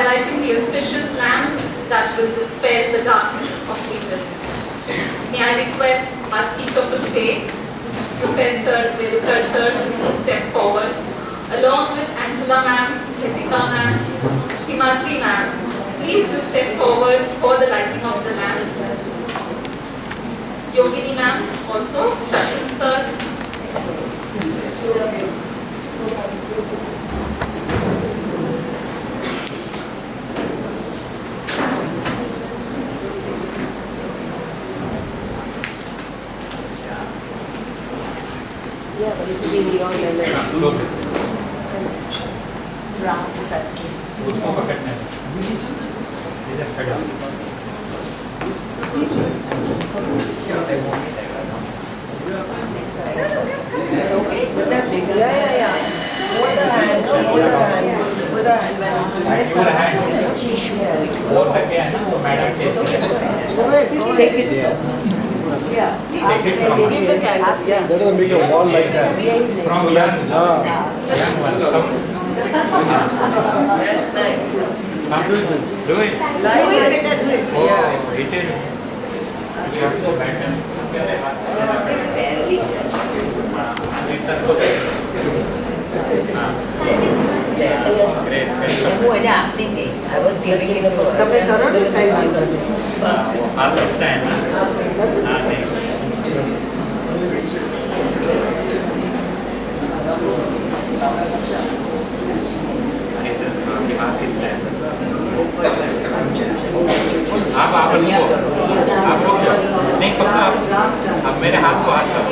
lighting the auspicious lamp that will dispel the darkness of ignorance. May I request our speaker for today, Professor Welukar sir, to please step forward, along with Angela ma'am, Ritika ma'am, Himatri ma'am. Please do step forward for the lighting of the lamp. Yogini ma'am also, Shah sir. Yeah, but it will be the only okay? Put that bigger. Yeah. Hold the hand. Hold the hand. Put the hand. Your hand. She should. Both again. So madam takes it. Take it. Yeah. Take it from Give the candle. Yeah. They're going to make a wall like that. From young one. Come. That's nice. Come do it. Do it. Like it. Do it. Oh, Yeah. it is. You have to go back and Barely touch great. I was giving it a look. All of time. आप रुको, आप रुक जाओ, नहीं पकड़ा आप मेरे हाथ को हाथ करो।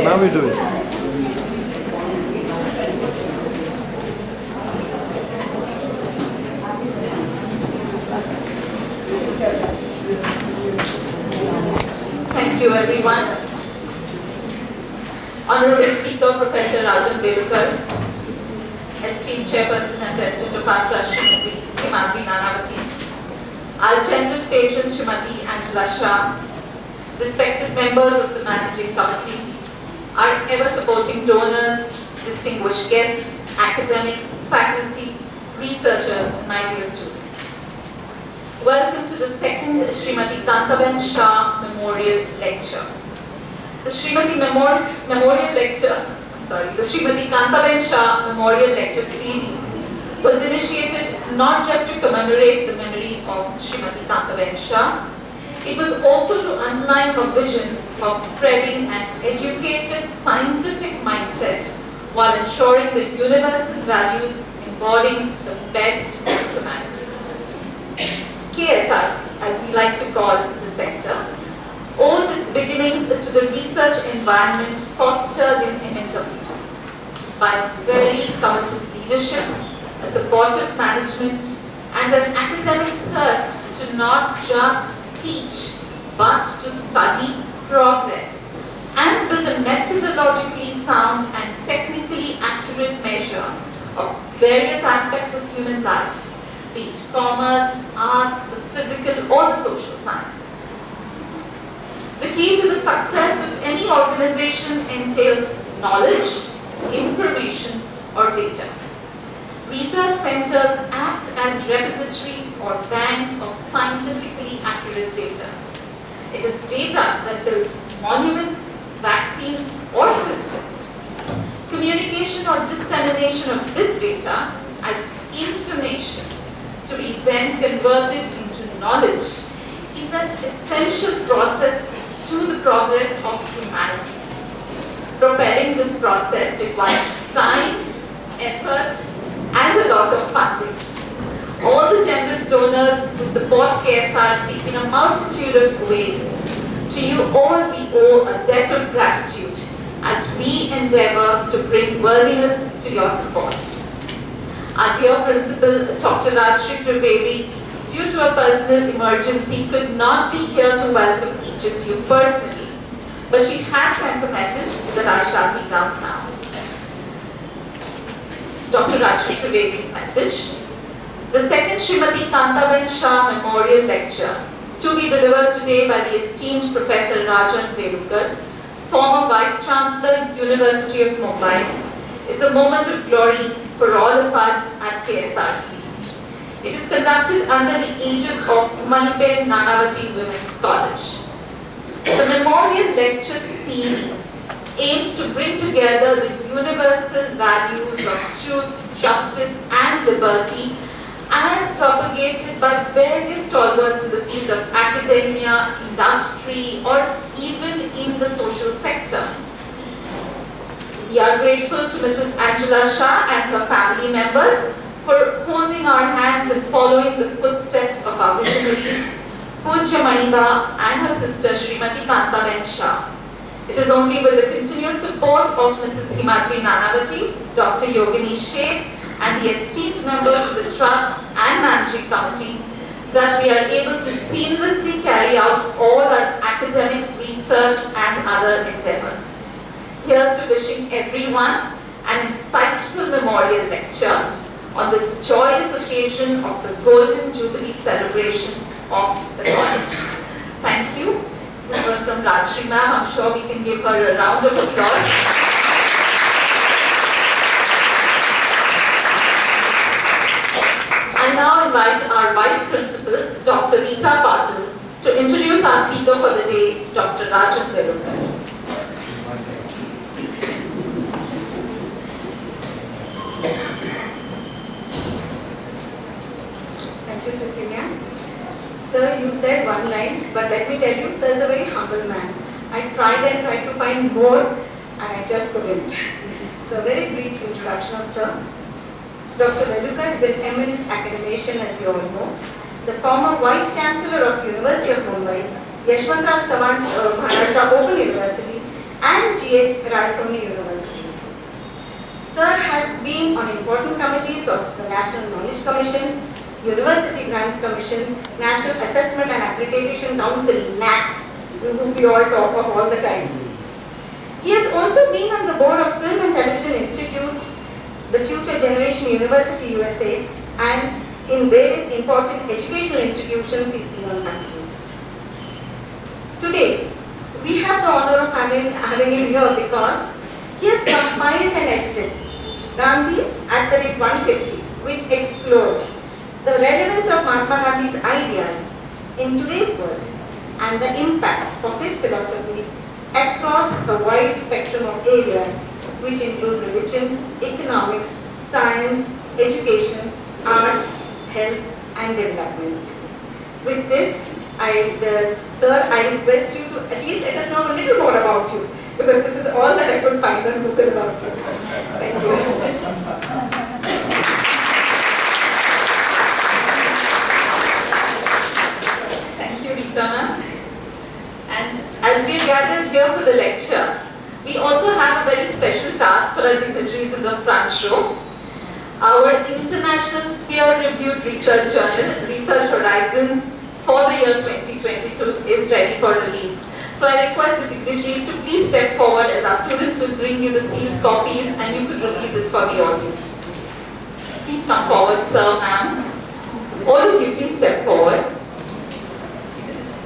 Now we do it. Thank you everyone. Honorable Speaker Professor Rajan Welukar, esteemed Chairperson and President of our Trust Srimati Himatri Nanavati, our generous patron Srimati Angela Shah, respected members of the Managing Committee, our ever-supporting donors, distinguished guests, academics, faculty, researchers, and my dear students. Welcome to the second Srimati Kantaben Shah Memorial Lecture. The Srimati Kantaben Shah Memorial Lecture Series was initiated not just to commemorate the memory of Srimati Kantaben Shah, it was also to underline her vision of spreading an educated scientific mindset while ensuring the universal values embodying the best of humanity. KSRC, as we like to call the sector, owes its beginnings to the research environment fostered in MNWs by very committed leadership, a supportive management, and an academic thirst to not just teach, but to study progress and build a methodologically sound and technically accurate measure of various aspects of human life, be it commerce, arts, the physical or the social sciences. The key to the success of any organization entails knowledge, information, or data. Research centers act as repositories or banks of scientifically accurate data. It is data that builds monuments, vaccines, or systems. Communication or dissemination of this data as information to be then converted into knowledge is an essential process to the progress of humanity. Propelling this process requires time, effort, and a lot of funding. All the generous donors who support KSRC in a multitude of ways, to you all we owe a debt of gratitude as we endeavor to bring worthiness to your support. Our dear Principal, Dr. Rajan Welukar, due to a personal emergency, could not be here to welcome each of you personally, but she has sent a message that I shall read out now. Dr. Rajan Welukar's message. The second Srimati Kantaben Shah Memorial Lecture, to be delivered today by the esteemed Professor Rajan Welukar, former Vice Chancellor, University of Mumbai, is a moment of glory for all of us at KSRC. It is conducted under the aegis of Maniben Nanavati Women's College. The Memorial Lecture Series aims to bring together the universal values of truth, justice and liberty as propagated by various stalwarts in the field of academia, industry or even in the social sector. We are grateful to Mrs. Angela Shah and her family members for holding our hands and following the footsteps of our visionaries, Pujya Maniben and her sister Srimati Kantaben Shah. It is only with the continuous support of Mrs. Nanavati, Dr. Yogini Sheth, and the esteemed members of the Trust and Managing Committee that we are able to seamlessly carry out all our academic, research and other endeavors. Here's to wishing everyone an insightful memorial lecture on this joyous occasion of the Golden Jubilee celebration of the college. Thank you. This was from Rajshri ma'am. I'm sure we can give her a round of applause. I now invite our Vice Principal, Dr. Rita Patil, to introduce our speaker for the day, Dr. Rajan Welukar. Thank you, Cecilia. Sir, you said one line, but let me tell you, sir is a very humble man. I tried and tried to find more, and I just couldn't. So, a very brief introduction of sir. Dr. Welukar is an eminent academician, as we all know. The former Vice Chancellor of University of Mumbai, Yashwantrao Chavan Maharashtra Open University, and G8 Raisoni University. Sir has been on important committees of the National Knowledge Commission, University Grants Commission, National Assessment and Accreditation Council, NAC, whom we all talk of all the time. He has also been on the board of Film and Television Institute, the Future Generation University USA, and in various important educational institutions he's been on committees. Today, we have the honor of having him here because he has compiled and edited Gandhi at the rate 150, which explores the relevance of Mahatma Gandhi's ideas in today's world and the impact of his philosophy across a wide spectrum of areas which include religion, economics, science, education, arts, health and development. With this, sir, I request you to at least let us know a little more about you, because this is all that I could find on Google about you. Thank you. And as we are gathered here for the lecture, we also have a very special task for our dignitaries in the front row. Our international peer-reviewed research journal, Research Horizons, for the year 2022 is ready for release. So I request the dignitaries to please step forward as our students will bring you the sealed copies and you could release it for the audience. Please come forward, sir, ma'am. All of you, please step forward.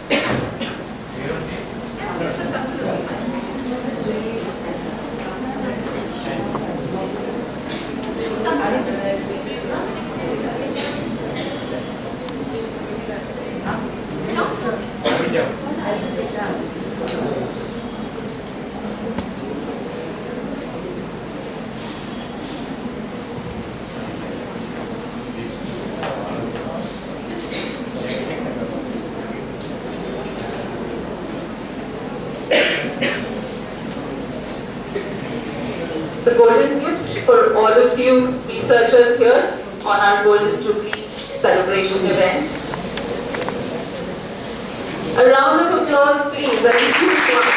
Yes, that's absolutely fine. It's a golden gift for all of you researchers here on our Golden Jubilee celebration event. A round of applause, please. A huge one.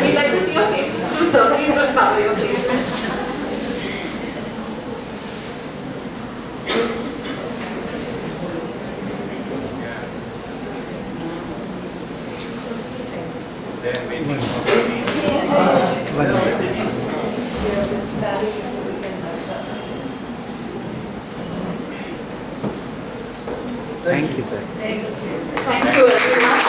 We'd like to see your faces too, sir. Please don't cover your faces. They're waiting for me. Thank you, sir. Thank you very much.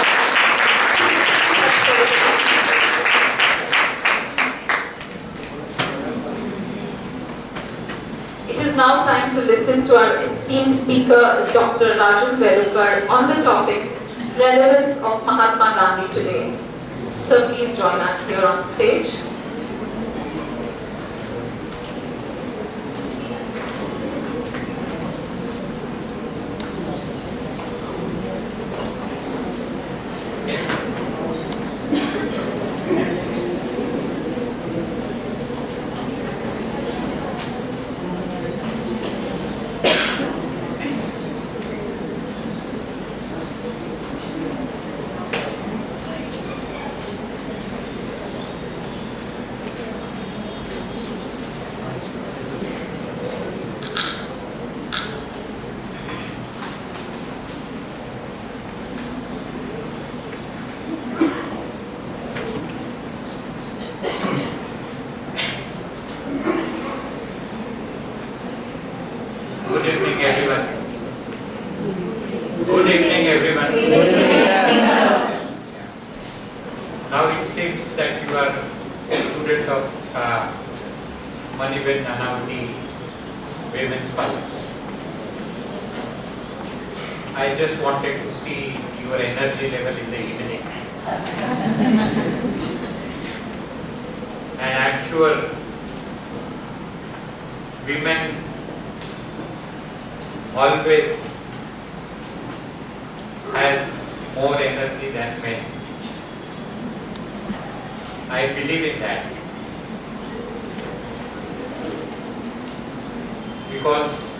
It is now time to listen to our esteemed speaker, Dr. Rajan Welukar, on the topic Relevance of Mahatma Gandhi Today. Sir, please join us here on stage. Good evening, everyone. Good evening, everyone. Now it seems that you are a student of Maniben, Nanavati Women's College. I just wanted to see your energy level in the evening. And I'm sure women always has more energy than men. I believe in that. Because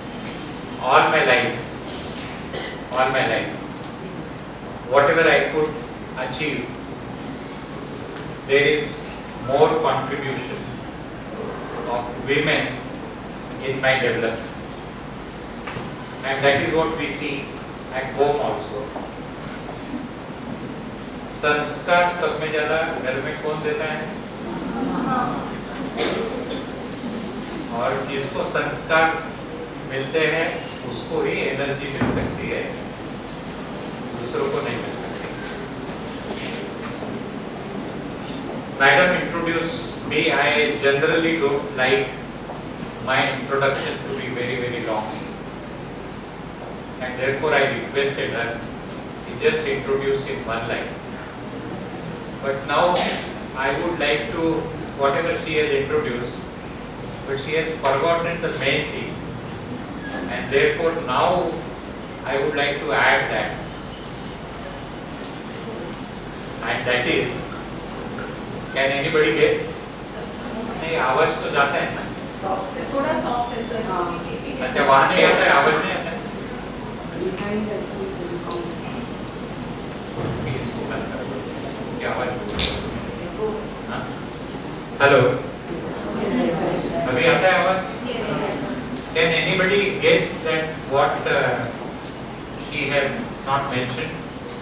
all my life, whatever I could achieve, there is more contribution of women in my development. And that is what we see at home also. संस्कार सब में ज्यादा घर में कौन देता है? और जिसको संस्कार मिलते हैं उसको ही एनर्जी मिल सकती है, दूसरों को नहीं मिल सकती. Madam introduced me. I generally don't like my introduction to be very, very long. And therefore I requested her to just introduce in one line. But now I would like to, whatever she has introduced, but she has forgotten the main thing. And therefore now I would like to add that. And that is, can anybody guess? नहीं, आवाज तो जाता है ना? Soft, थोड़ा soft है sir. अच्छा, वहाँ नहीं आता है, आवाज नहीं आता है? Hello. अभी आता है आवाज? Can anybody guess that what she has not mentioned?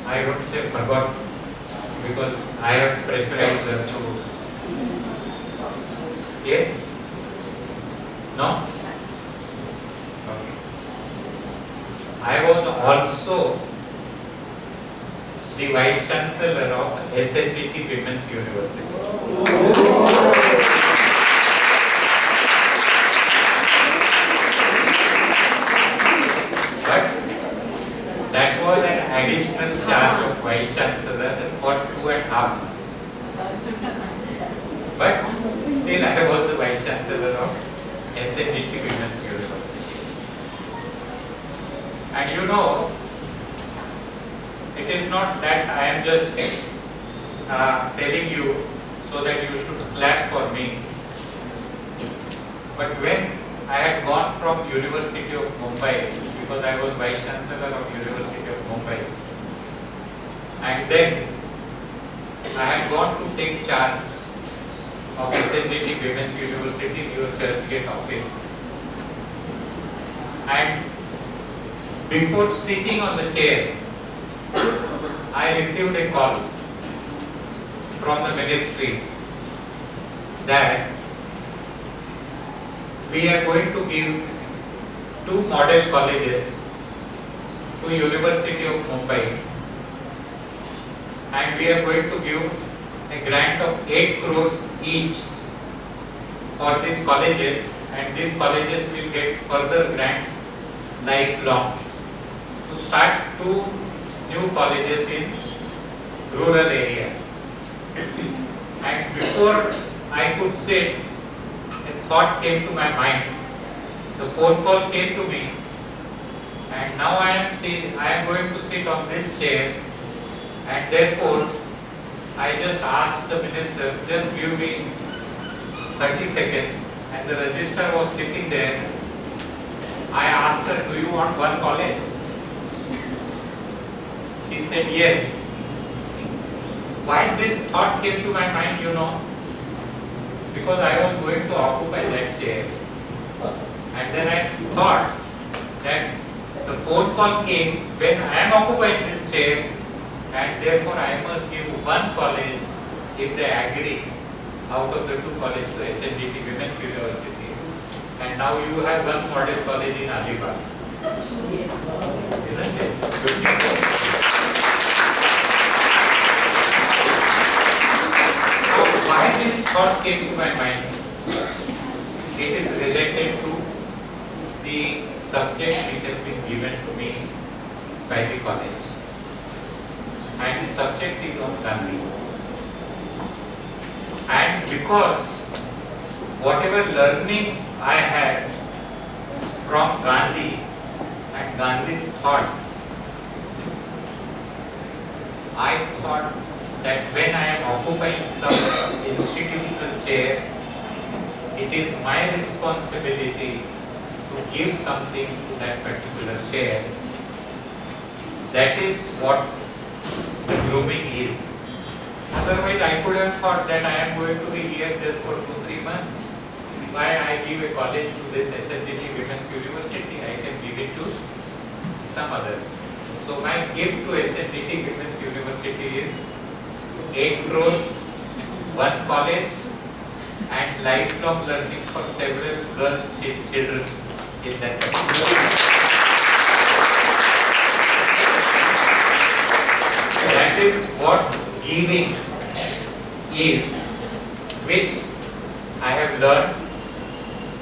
I don't say forgot because I have pressurized her to. Yes? No? Okay. I was also the Vice Chancellor of SNDT Women's University. But that was an additional charge of Vice Chancellor for 2.5 months. But still I was the Vice Chancellor of SNDT Women's University. And you know, it is not that I am just telling you so that you should clap for me. But when I had gone from University of Mumbai, because I was Vice Chancellor of University of Mumbai, and then I had gone to take charge of SNDT Women's University near Churchgate office. And before sitting on the chair, I received a call from the ministry that we are going to give 2 model colleges to University of Mumbai, and we are going to give a grant of 8 crores each for these colleges, and these colleges will get further grants lifelong to start 2 new colleges in rural area. And before I could sit, a thought came to my mind. The phone call came to me, and now I am going to sit on this chair, and therefore I just asked the minister, just give me 30 seconds, and the registrar was sitting there. I asked her, do you want 1 college? She said yes. Why this thought came to my mind, you know? Because I was going to occupy that chair. And then I thought that the phone call came when I am occupying this chair, and therefore I must give 1 college if they agree out of the 2 colleges to SNDT Women's University. And now you have 1 model college in Alibag. Yes. Isn't it? Why this thought came to my mind? It is related to the subject which has been given to me by the college. And the subject is of Gandhi. And because whatever learning I had from Gandhi and Gandhi's thoughts, I thought that when I am occupying some institutional chair, it is my responsibility to give something to that particular chair. That is what the grooming is. Otherwise, I could have thought that I am going to be here just for 2-3 months. Why I give a college to this SNDT Women's University? I can give it to some other. So my gift to SNDT Women's University is 8 crores, 1 college, and lifelong learning for several girl children in that country. That is what giving is, which I have learned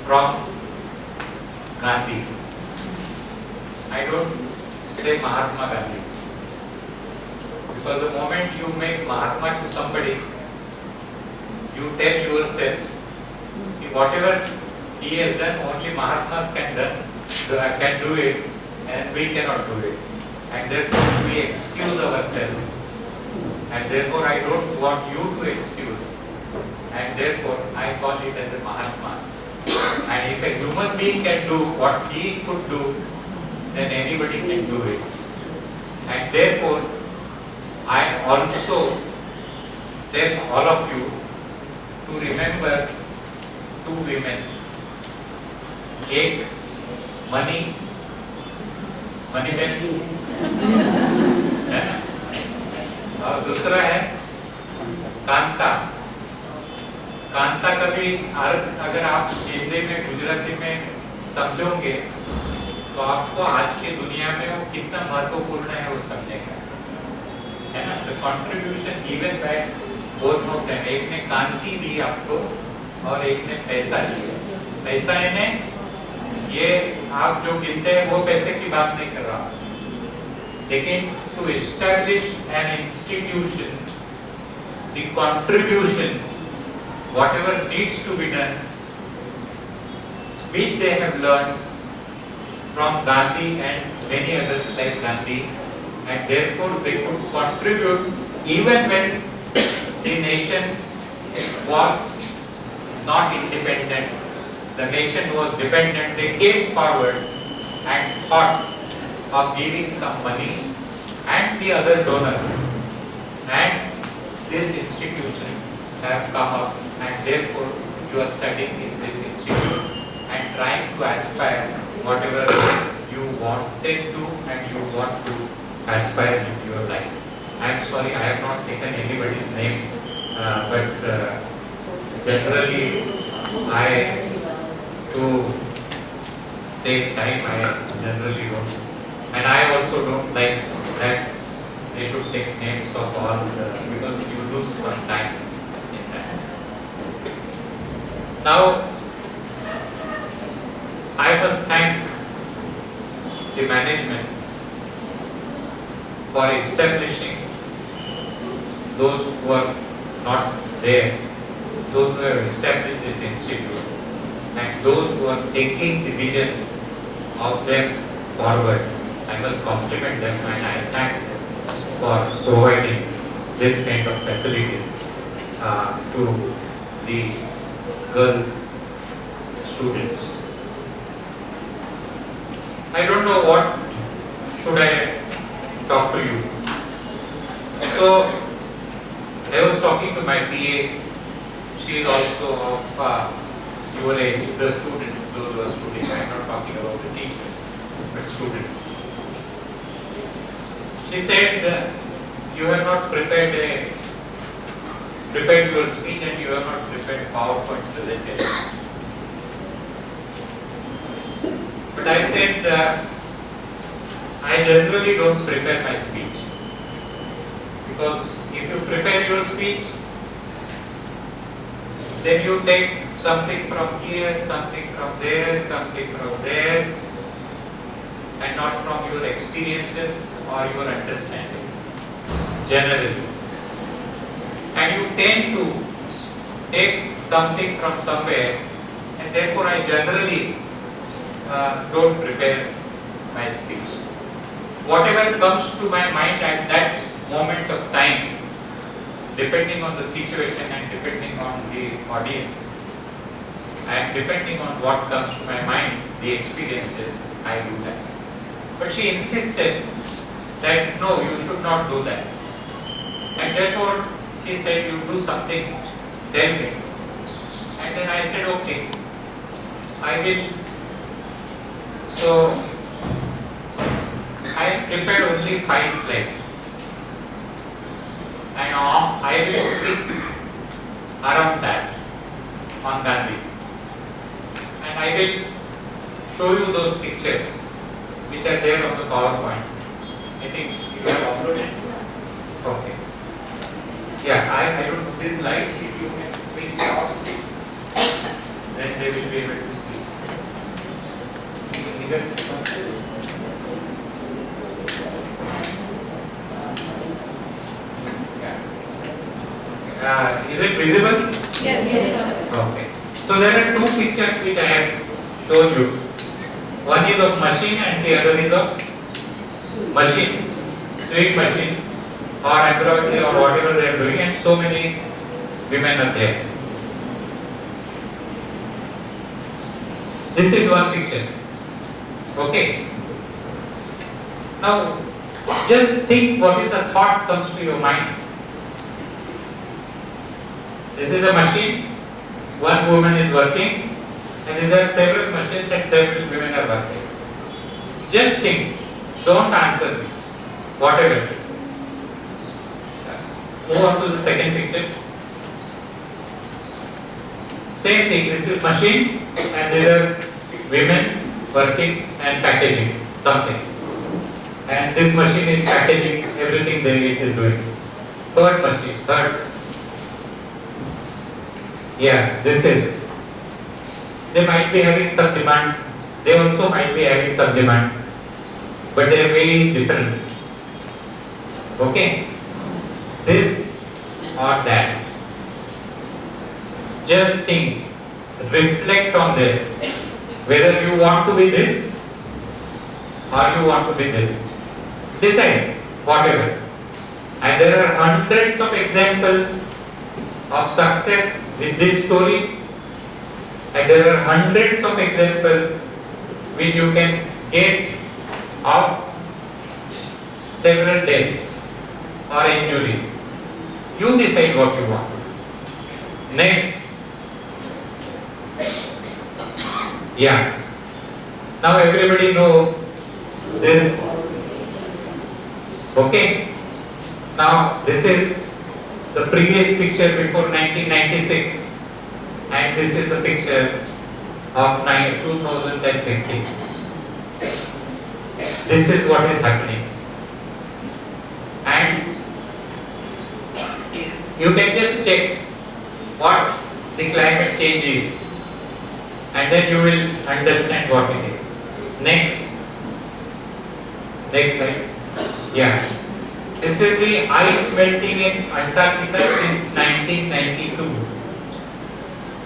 from Gandhi. I don't say Mahatma Gandhi, because the moment you make Mahatma to somebody, you tell yourself that whatever he has done, only Mahatmas can do it, and we cannot do it. And therefore we excuse ourselves. And therefore I don't want you to excuse. And therefore I call it as a Mahatma. And if a human being can do what he could do, then anybody can do it. And therefore I also tell all of you to remember 2 women. एक Maniben है ना, और दूसरा है कांता। कांता का भी अर्थ अगर आप हिंदी में गुजराती में समझोगे तो आपको आज की दुनिया में वो कितना महत्वपूर्ण है वो समझेगा, है ना। The contribution given by both of them, एक ने कांति दी आपको और एक ने पैसा दिया। पैसा है ये आप जो गिनते हैं वो पैसे की बात नहीं कर रहा, लेकिन to establish an institution, the contribution, whatever needs to be done, which they have learned from Gandhi and many others like Gandhi, and therefore they could contribute even when the nation was not independent, the nation was dependent. They came forward and thought of giving some money and the other donors, and this institution have come up, and therefore you are studying in this institute and trying to aspire whatever you wanted to and you want to aspire in your life. I am sorry, I have not taken anybody's name, but generally to save time, I generally don't. And I also don't like that they should take names of all because you lose some time in that. Now, I must thank the management for establishing those who are not there, those who have established this institute, and those who are taking the vision of them forward. I must compliment them and I thank them for providing this kind of facilities to the girl students. I don't know what should I talk to you. So I was talking to my PA. She is also of your age, the students, those who are studying. I am not talking about the teachers, but students. She said you have not prepared your speech and you have not prepared PowerPoint presentation. But I said I generally don't prepare my speech, because if you prepare your speech, then you take something from here, something from there, something from there, and not from your experiences or your understanding, generally. And you tend to take something from somewhere, and therefore I generally don't prepare my speech. Whatever comes to my mind at that moment of time, depending on the situation and depending on the audience, and depending on what comes to my mind, the experiences, I do that. But she insisted that no, you should not do that. And therefore she said, you do something, tell me. And then I said, okay, I will. So I prepared only 5 slides. And I will speak around that on Gandhi. And I will show you those pictures which are there on the PowerPoint. I think you have uploaded. Okay. Yeah, I don't know these lights, if you can switch it off, then they will be able to see. Is it visible? Yes. Okay. So there are 2 pictures which I have shown you. One is of machine and the other is of machine, sewing machines or embroidery or whatever they are doing, and so many women are there. This is one picture. Okay. Now just think what is the thought comes to your mind. This is a machine, one woman is working, and there are several machines and several women are working. Just think, don't answer me, whatever. Move on to the second picture. Same thing, this is machine and there are women working and packaging something. And this machine is packaging everything it is doing. Third machine, third. Yeah, this is. They might be having some demand. They also might be having some demand. But their way is different. Okay? This or that. Just think. Reflect on this. Whether you want to be this or you want to be this. Decide. Whatever. And there are hundreds of examples of success with this story, and there are hundreds of examples which you can get of several deaths or injuries. You decide what you want. Next, Yeah. Now everybody know this. Okay. Now this is the previous picture before 1996, and this is the picture of 2015. This is what is happening, and you can just check what the climate change is, and then you will understand what it is. Next slide. Yeah. This is the ice melting in Antarctica since 1992.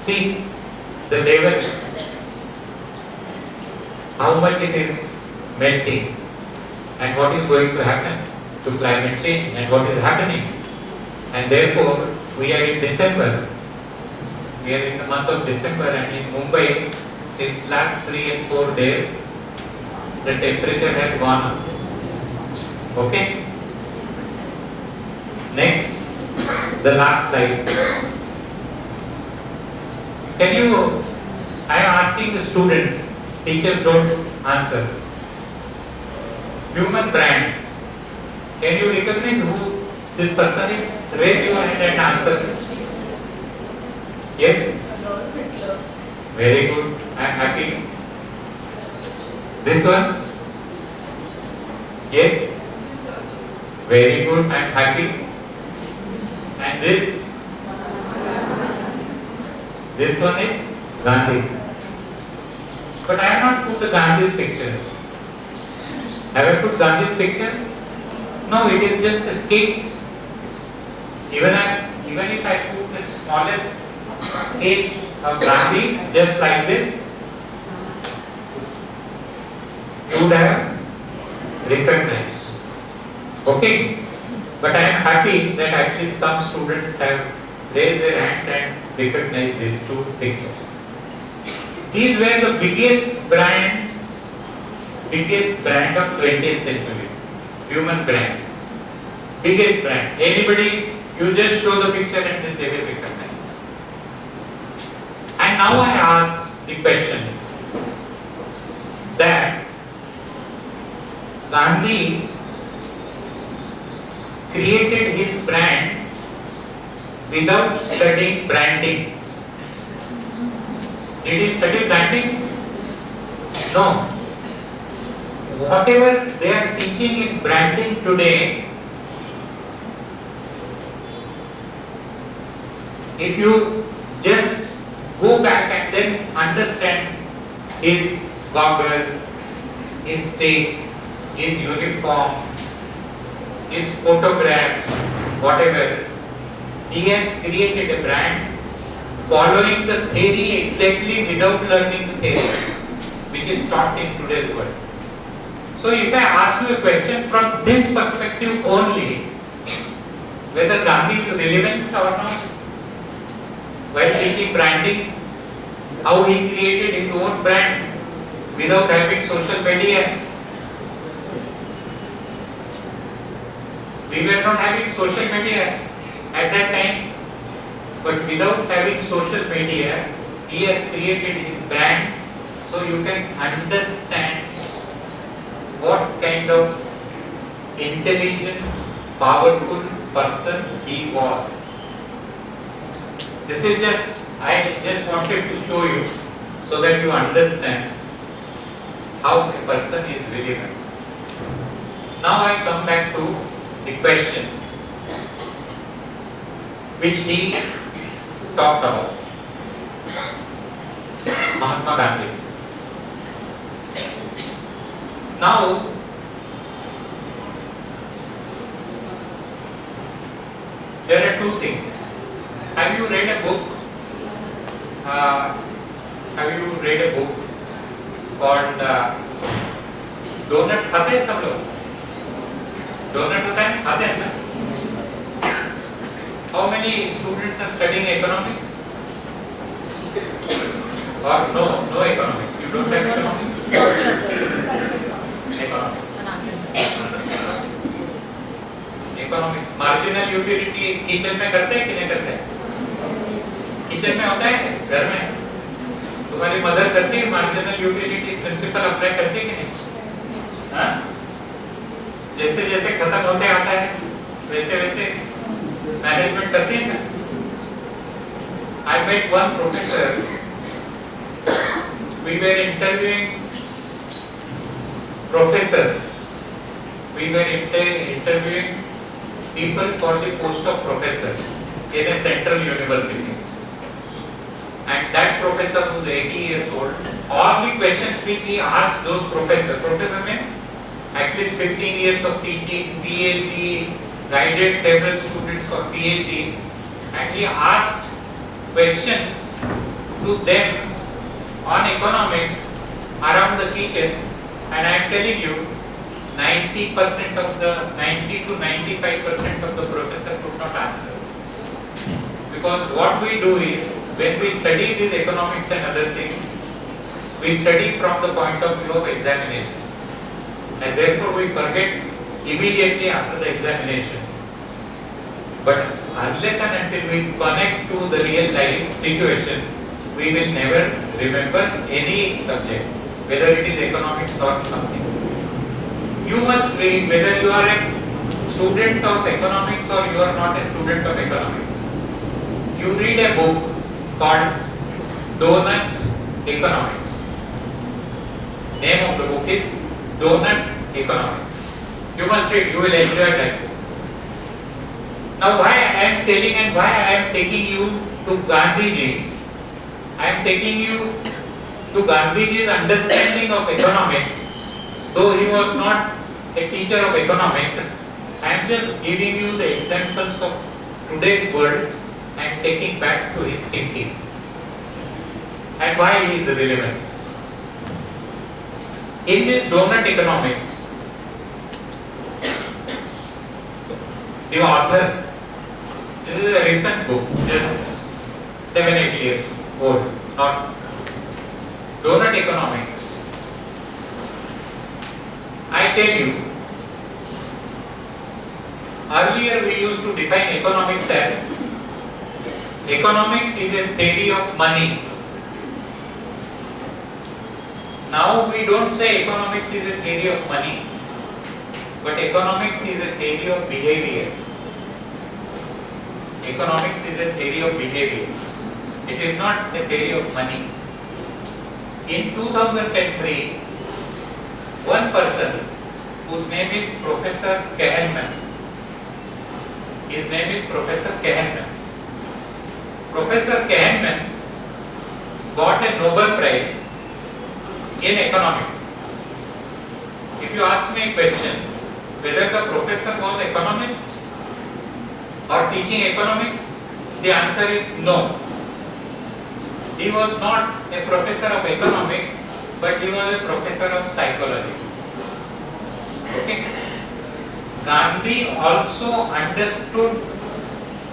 See the level, how much it is melting, and what is going to happen to climate change, and what is happening. And therefore, we are in December. We are in the month of December, and in Mumbai, since last 3 and 4 days, the temperature has gone up. Okay? Next, the last slide. I am asking the students, teachers don't answer. Human brand. Can you recognize who this person is? Raise your hand and answer. Yes? Very good. I am happy. This one? Yes? Very good. I am happy. And this one is Gandhi. But I have not put the Gandhi's picture. Have I put Gandhi's picture? No, it is just a sketch. Even if I put the smallest sketch of Gandhi, just like this, you would have recognized. Okay? But I am happy that at least some students have raised their hands and recognized these two pictures. These were the biggest brand of 20th century. Human brand. Biggest brand. Anybody, you just show the picture and then they will recognize. And now I ask the question that Gandhi created his brand without studying branding. Did he study branding? No. Whatever they are teaching in branding today, if you just go back and then understand his goggle, his stick, his uniform, his photographs, whatever, he has created a brand following the theory exactly without learning the theory, which is taught in today's world. So if I ask you a question from this perspective only, whether Gandhi is relevant or not, while teaching branding, how he created his own brand without having social media. We were not having social media at that time, but without having social media, he has created his brand, so you can understand what kind of intelligent, powerful person he was. This is I just wanted to show you so that you understand how a person is relevant. Now I come back to the question which he talked about. Mahatma Gandhi. Now, there are two things. Have you read a book? Called Donut? खाते हैं सब लोग? Donut होता है? खाते हैं ना? How many students are studying economics? Or no economics? You don't have economics? Economics. Marginal utility kitchen में करते हैं कि नहीं करते हैं? किचन में होता है घर में? तो तुम्हारी मदर करती है मार्जिनल यूटिलिटी प्रिंसिपल अप्लाई करती है कि नहीं? हाँ? जैसे जैसे खत्म होते आता है वैसे वैसे मैनेजमेंट करती है ना? I met one professor. We were interviewing professors. We were interviewing people for the post of professor in a central university. And that professor was 80 years old. All the questions which he asked those professor means at least 15 years of teaching, PhD, guided several students for PhD, and he asked questions to them on economics around the kitchen, and I am telling you 90% of the 90 to 95% of the professor could not answer. Because what we do is, when we study these economics and other things, we study from the point of view of examination, and therefore we forget immediately after the examination. But unless and until we connect to the real life situation, we will never remember any subject, whether it is economics or something. You must read, whether you are a student of economics or you are not a student of economics. You read a book called Donut Economics. Name of the book is Donut Economics. You must read, you will enjoy that book. Now why I am telling and why I am taking you to Gandhiji? I am taking you to Gandhiji's understanding of economics. Though he was not a teacher of economics, I am just giving you the examples of today's world and taking back to his thinking. And why he is relevant. In this Donut Economics, the author, this is a recent book, just 7-8 years old, not Donut Economics. I tell you, earlier we used to define economics as, economics is a theory of money. Now we don't say economics is a theory of money, but economics is a theory of behavior. Economics is a theory of behavior. It is not a theory of money. In 2003, one person whose name is Professor Kahneman, his name is Professor Kahneman. Professor Kahneman got a Nobel Prize in economics. If you ask me a question, whether the professor was economist or teaching economics, the answer is no. He was not a professor of economics, but he was a professor of psychology. Okay? Gandhi also understood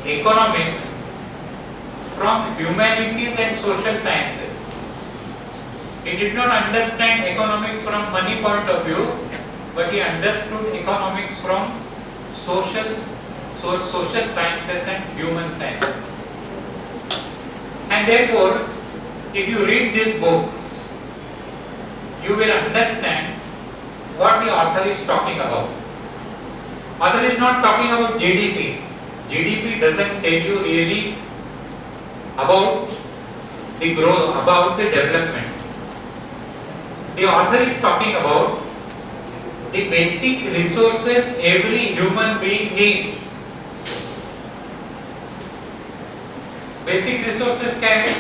economics from humanities and social sciences. He did not understand economics from money point of view, but he understood economics from social sciences and human sciences. And therefore, if you read this book, you will understand what the author is talking about. Author is not talking about GDP. GDP doesn't tell you really about the growth, about the development. The author is talking about the basic resources every human being needs. Basic resources क्या है?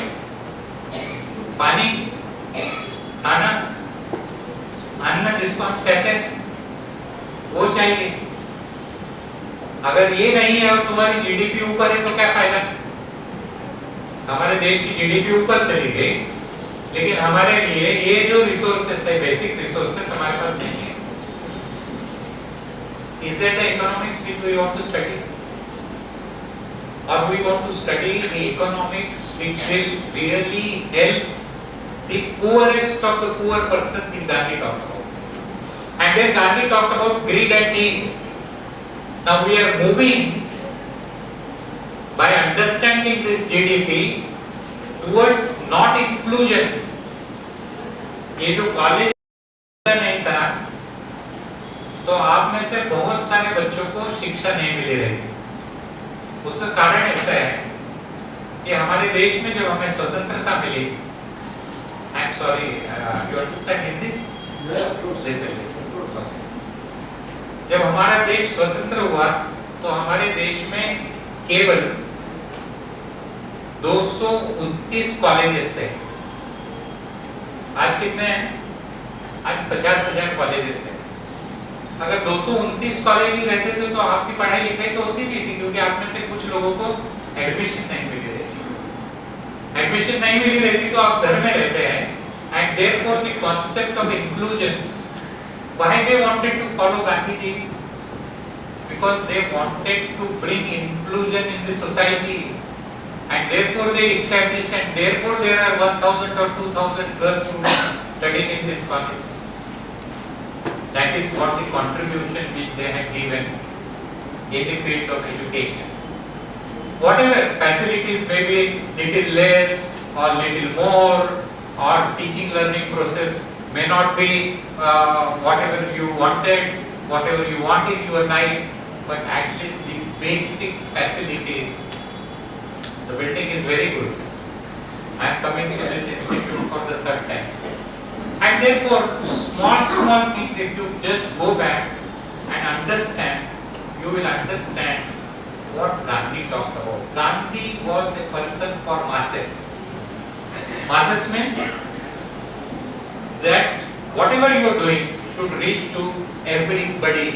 पानी, खाना, अन्न जिसको हम कहते हैं, वो चाहिए. अगर ये नहीं है और तुम्हारी जीडीपी ऊपर है तो क्या फायदा? हमारे देश की जीडीपी ऊपर चली गई, लेकिन हमारे लिए ये जो रिसोर्सेस है, बेसिक रिसोर्सेस हमारे पास नहीं है. Is that the economics which we want to study? Or we want to study the economics which will really help the poorest of the poor person in Gandhi talked about. And then Gandhi talked about greed and need. Now we are moving by understanding this GDP towards not inclusion ये जो college नहीं था तो आप में से बहुत सारे बच्चों को शिक्षा नहीं मिली रही। उसका कारण ऐसा है कि हमारे देश में जब हमें स्वतंत्रता मिली, I am sorry, you understand Hindi? जब हमारा देश स्वतंत्र हुआ तो हमारे देश में केवल 229 कॉलेजेस थे। आज कितने हैं? आज 50,000 कॉलेजेस हैं। अगर 229 कॉलेज ही रहते थे तो आपकी पढ़ाई लिखाई तो होती नहीं थी, क्योंकि आप में से कुछ लोगों को एडमिशन नहीं मिली रहती। एडमिशन नहीं मिली रहती तो आप घर में रहते हैं, and therefore the concept of inclusion, why they wanted to follow Gandhi ji? Because they wanted to bring inclusion in the society, and therefore they established, and therefore there are 1,000 or 2,000 girls who are studying in this college. That is what the contribution which they have given in the field of education. Whatever facilities, maybe little less or little more, or teaching learning process may not be whatever you wanted, whatever you want in your life, but at least the basic facilities. The building is very good. I am coming to this institute for the third time. And therefore, small things, if you just go back and understand, you will understand what Gandhi talked about. Gandhi was a person for masses. Masses means that whatever you are doing should reach to everybody.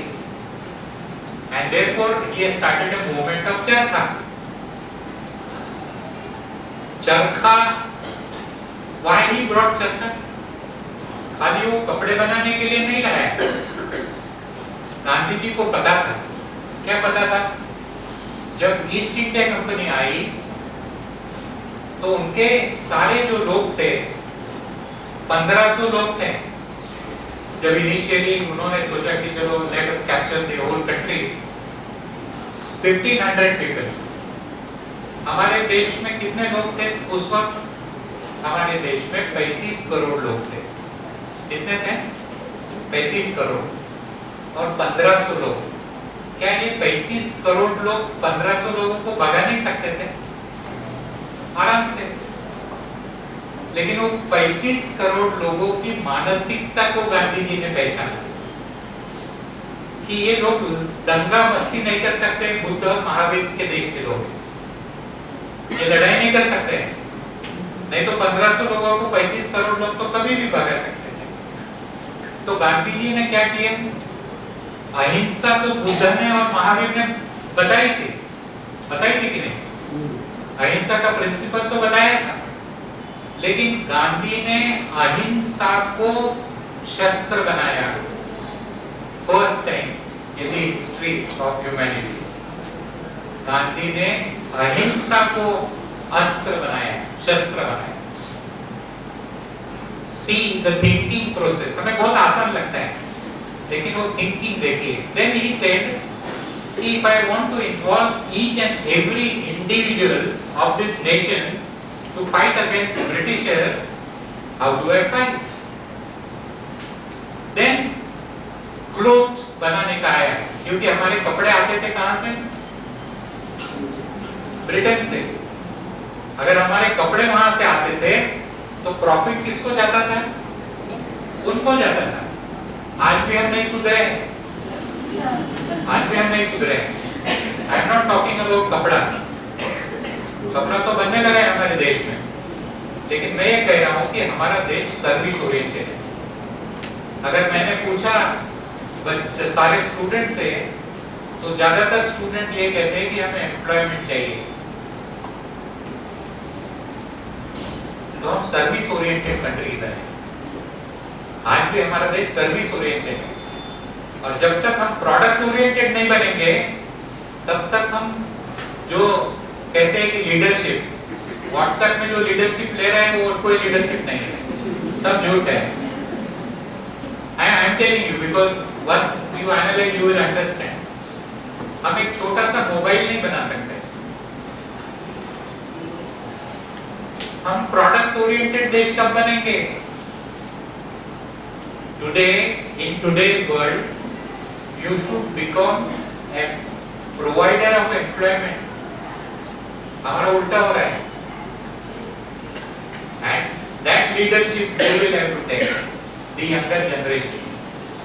And therefore, he has started a movement of Charkha. Charkha, why he brought Charkha? खाली वो कपड़े बनाने के लिए नहीं लाया। गांधी जी को पता था, क्या पता था? जब ईस्ट इंडिया कंपनी आई तो उनके सारे जो लोग थे, 1500 लोग थे। जब इनिशियली उन्होंने सोचा कि चलो let us capture the whole country, 1500 people. हमारे देश में कितने लोग थे उस वक्त? हमारे देश में 35 करोड़ लोग थे। कितने थे? 35 करोड़ और 1500 लोग। क्या ये 35 करोड़ लोग 1500 लोगों को भगा नहीं सकते थे? आराम से। लेकिन वो 35 करोड़ लोगों की मानसिकता को गांधी जी ने पहचाना कि ये लोग दंगा मस्ती नहीं कर सकते। बुद्ध और महावीर के देश के लोग ये लड़ाई नहीं कर सकते, नहीं तो 1500 लोगों को 35 करोड़ लोग तो कभी भी भगा सकते थे। तो गांधी जी ने क्या किया? अहिंसा तो बुद्ध ने और महावीर ने बताई थी कि नहीं? अहिंसा का प्रिंसिपल तो बताया था, लेकिन गांधी ने अहिंसा को शस्त्र बनाया। First time in the history of humanity Gandhi ने अहिंसा को अस्त्र बनाया, शस्त्र बनाया। See the thinking process. हमें बहुत आसान लगता है, लेकिन वो थिंकिंग देखिए। Then he said if I want to involve each and every individual of this nation to fight against Britishers, how do I fight? Then clothes बनाने का आया, क्योंकि हमारे कपड़े आते थे कहां से? ब्रिटेन से। अगर हमारे कपड़े वहां से आते थे तो प्रॉफिट किसको जाता था? उनको जाता था। आज भी हम नहीं सुधरे, आज भी हम नहीं सुधरे। I am not talking about कपड़ा। कपड़ा तो बनने लगा है हमारे देश में, लेकिन मैं ये कह रहा हूँ कि हमारा देश सर्विस ओरिएंटेड है। अगर मैंने पूछा सारे स्टूडेंट से तो ज्यादातर स्टूडेंट ये कहते हैं कि हमें एम्प्लॉयमेंट चाहिए। तो हम सर्विस ओरिएंटेड कंट्री इधर है। आज भी हमारा देश सर्विस ओरिएंटेड है, और जब तक हम प्रोडक्ट ओरिएंटेड नहीं बनेंगे तब तक हम जो कहते हैं कि लीडरशिप, व्हाट्सएप में जो लीडरशिप ले रहे हैं वो कोई लीडरशिप नहीं है, सब झूठ है। I am telling you because once you analyse you will understand. हम एक छोटा सा मोबाइल नहीं बना सकते। हम प्रोडक्ट ओरिएंटेड देश कब बनेंगे? Today, in today's world, you should become a provider of employment. हमारा उल्टा हो रहा है. And that leadership you will have to take, the younger generation.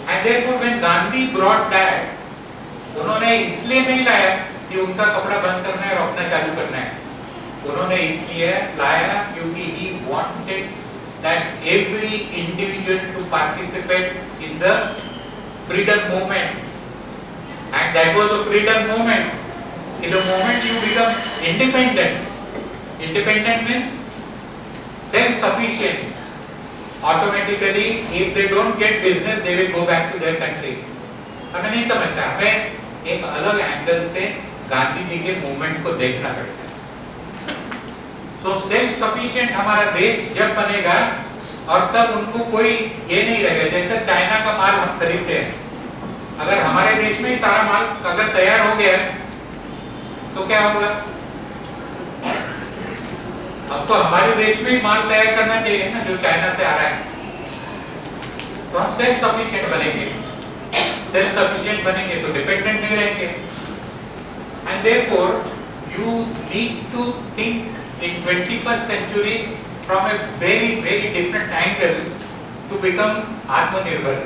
And therefore, when Gandhi brought that, उन्होंने इसलिए नहीं लाया कि उनका कपड़ा बंद करना है और अपना चालू करना है. उन्होंने इसलिए लाया क्योंकि he wanted that every individual to participate in the freedom movement, and that was a freedom movement. In the moment you become independent, independent means self-sufficient. Automatically, if they don't get business, they will go back to their country. हमें नहीं समझता, हमें एक अलग angle से गांधी जी के movement को देखना पड़ता है. So self-sufficient हमारा देश जब बनेगा और तब उनको कोई ये नहीं रहेगा. जैसे चाइना का माल हम खरीदते हैं, अगर हमारे देश में ही सारा माल अगर तैयार हो गया तो क्या होगा? अब तो हमारे देश में ही माल तैयार करना चाहिए ना जो चाइना से आ रहा है. तो हम सेल्फ सफिशिएंट बनेंगे. सेल्फ सफिशिएंट बनेंगे तो डिपेंडेंट नहीं रहेंगे. And therefore you need to think in 21st century from a very different angle to become आत्मनिर्भर.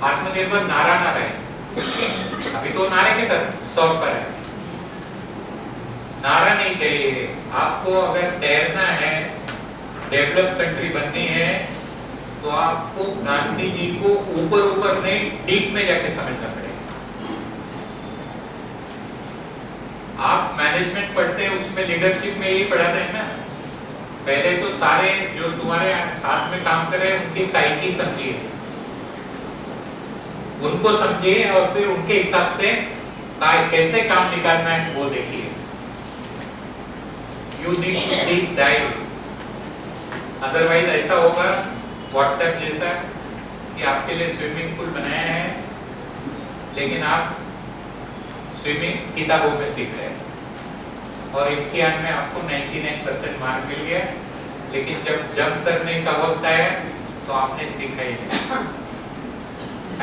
आत्मनिर्भर नारा ना रहे. अभी तो नारे के सौर पर है. नारा नहीं चाहिए. आपको अगर तैरना है, डेवलप कंट्री बननी है, तो आपको गांधी जी को ऊपर नहीं डीप में जाके समझना पड़ेगा. आप मैनेजमेंट पढ़ते हैं, उसमें लीडरशिप में यही पढ़ाते हैं ना. पहले तो सारे जो तुम्हारे साथ में काम कर रहे हैं उनकी साइकी समझिए, उनको समझिए और फिर उनके हिसाब से कैसे काम निकालना है वो देखिए. You need to deep dive. Otherwise ऐसा होगा व्हाट्सएप जैसा कि आपके लिए स्विमिंग पूल बनाया है, लेकिन आप स्विमिंग किताबों में सीख रहे हैं और इम्तिहान में आपको 99% मार्क मिल गया, लेकिन जब जंप करने का वक्त आया तो आपने सीखा ही नहीं.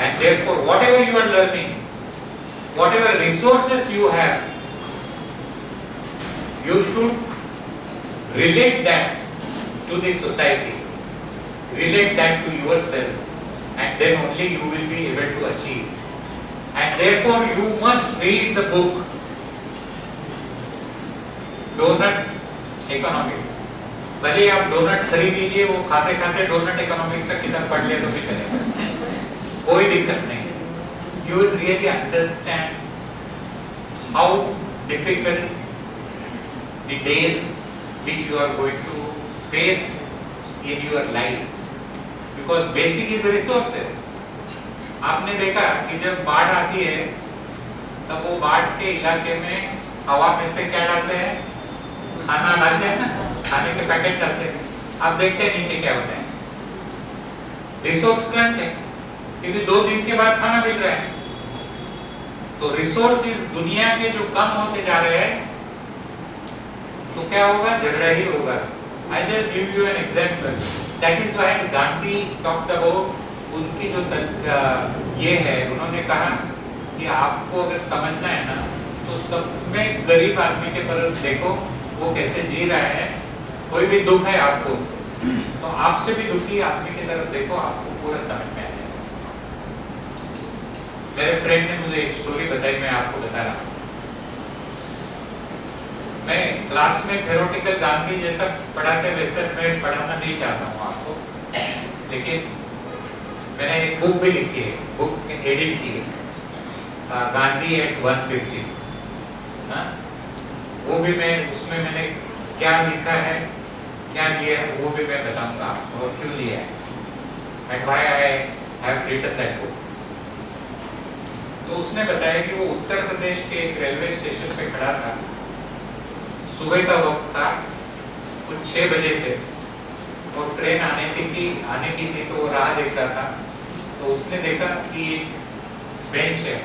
And therefore, whatever you are learning, whatever resources you have, you should relate that to the society, relate that to yourself, and then only you will be able to achieve. And therefore you must read the book Donut Economics. भले आप donut खरीद लीजिए, वो खाते खाते donut economics का किताब पढ़ लिया तो भी चलेगा, कोई दिक्कत नहीं. You will really understand how difficult the days which you are going to face in your life, because basic is resources. आपने देखा कि जब बाढ़ आती है तब वो बाढ़ के इलाके में हवा में से क्या डालते हैं? खाना डालते हैं ना, खाने के पैकेट डालते हैं. आप देखते हैं नीचे क्या होता है? रिसोर्स क्रंच है, क्योंकि 2 दिन के बाद खाना मिल रहा है. तो रिसोर्सेज दुनिया के जो कम होते जा रहे हैं तो क्या होगा? झगड़ा ही होगा. I just give you an example. That is why Gandhi talked about, उनकी जो ये है, उन्होंने कहा कि आपको अगर समझना है ना तो सब में गरीब आदमी के तरफ देखो, वो कैसे जी रहा है. कोई भी दुख है आपको तो आपसे भी दुखी आदमी की तरफ देखो, आपको पूरा समझ में आएगा. मेरे फ्रेंड ने मुझे एक स्टोरी बताई, मैं आपको बता रहा हूँ. मैं क्लास में थ्योरेटिकल गांधी जैसा पढ़ाते वैसे मैं पढ़ाना नहीं चाहता हूँ आपको, लेकिन मैंने एक बुक भी लिखी है, बुक एडिट की है, गांधी एट 150. वो भी मैं उसमें मैंने क्या लिखा है, क्या लिया है, वो भी मैं बताऊंगा आपको और क्यों लिया है, and why I have written that book. तो उसने बताया कि वो उत्तर प्रदेश के एक रेलवे स्टेशन पे खड़ा था. सुबह का वक्त था, कुछ 6 बजे थे और ट्रेन आने की थी तो वो राह देख रहा था. तो उसने देखा कि एक बेंच है,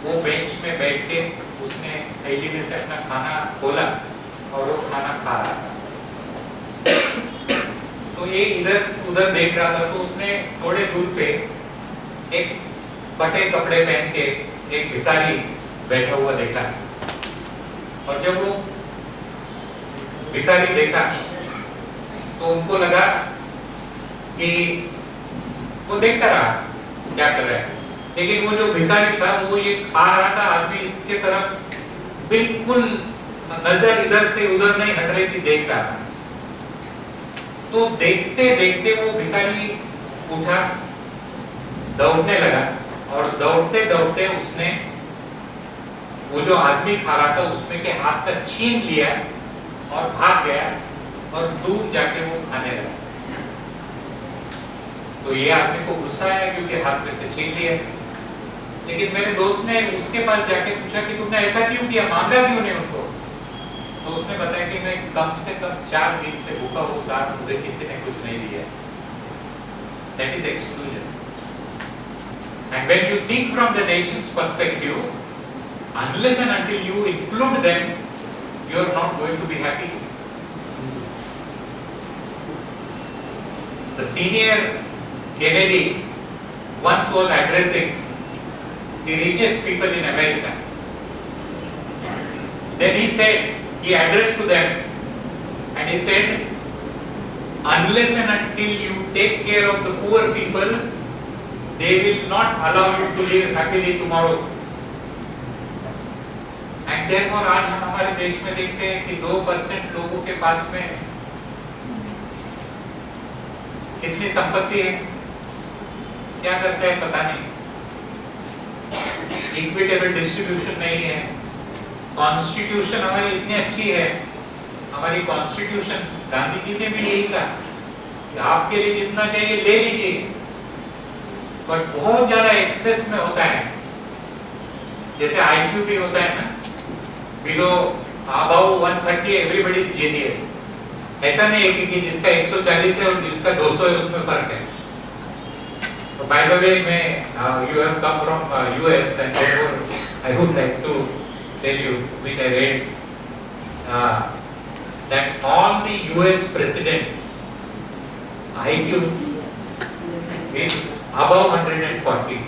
वो बेंच में बैठ के उसने थैली में से अपना खाना खोला और वो खाना खा रहा था. तो तो ये इधर उधर देख रहा था, तो उसने थोड़े दूर पे एक फटे कपड़े पहन के एक भिखारी बैठा हुआ देखा। और जब वो भिखारी देखा तो उनको लगा कि वो देखता रहा क्या कर रहा है, लेकिन वो जो भिखारी था वो ये खा रहा था, आदमी इसके तरफ बिल्कुल नजर इधर से उधर नहीं हट रही थी, देख रहा था। तो देखते देखते वो भिखारी उठा, दौड़ने लगा, और दौड़ते दौड़ते उसने वो जो आदमी खा रहा था उसमें के हाथ का छीन लिया और भाग गया और दूर जाके वो खाने लगा। तो ये आदमी को गुस्सा आया क्योंकि हाथ में से छीन लिया। लेकिन मेरे दोस्त ने उसके पास जाके पूछा कि तुमने ऐसा क्यों किया, मांगा क्यों नहीं उनको? तो उसने बताया कि मैं कम से कम 4 दिन से भूखा हूँ साहब, मुझे किसी ने कुछ नहीं दिया। That is exclusion. And when you think from the nation's perspective, unless and until you include them, you are not going to be happy. The senior Kennedy once was addressing the richest people in America. Then he addressed to them and he said, unless and until you take care of the poor people, they will not allow you to live happily tomorrow. And therefore आज हम हमारे देश में देखते हैं कि 2% लोगों के पास में कितनी संपत्ति है, क्या करते हैं पता नहीं, इक्विटेबल डिस्ट्रीब्यूशन नहीं है। कॉन्स्टिट्यूशन हमारी इतनी अच्छी है, हमारी कॉन्स्टिट्यूशन गांधी जी ने भी यही कहा कि आपके लिए जितना चाहिए ले लीजिए, बट बहुत ज्यादा एक्सेस में होता है। जैसे आईक्यू भी होता है ना, below above 130 everybody is genius. ऐसा नहीं है कि जिसका 140 है और जिसका 200 है उसमें फर्क है। तो बाय द वे मैं you have come from US and therefore I would like to tell you which I read that all the US presidents IQ is above 140,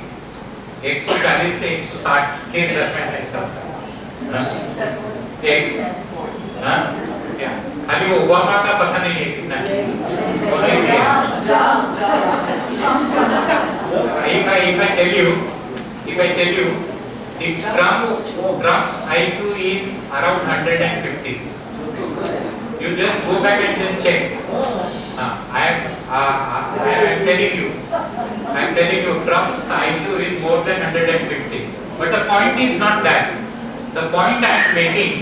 140 से 160 के दरम्यान है सबका। क्या खाली ओबामा का पता नहीं है कितना वो नहीं दिया। if I tell you the Trump's IQ is around 150. You just go back and then check. I am telling you, Trump's IQ is more than 150. But the point is not that. The point I am making,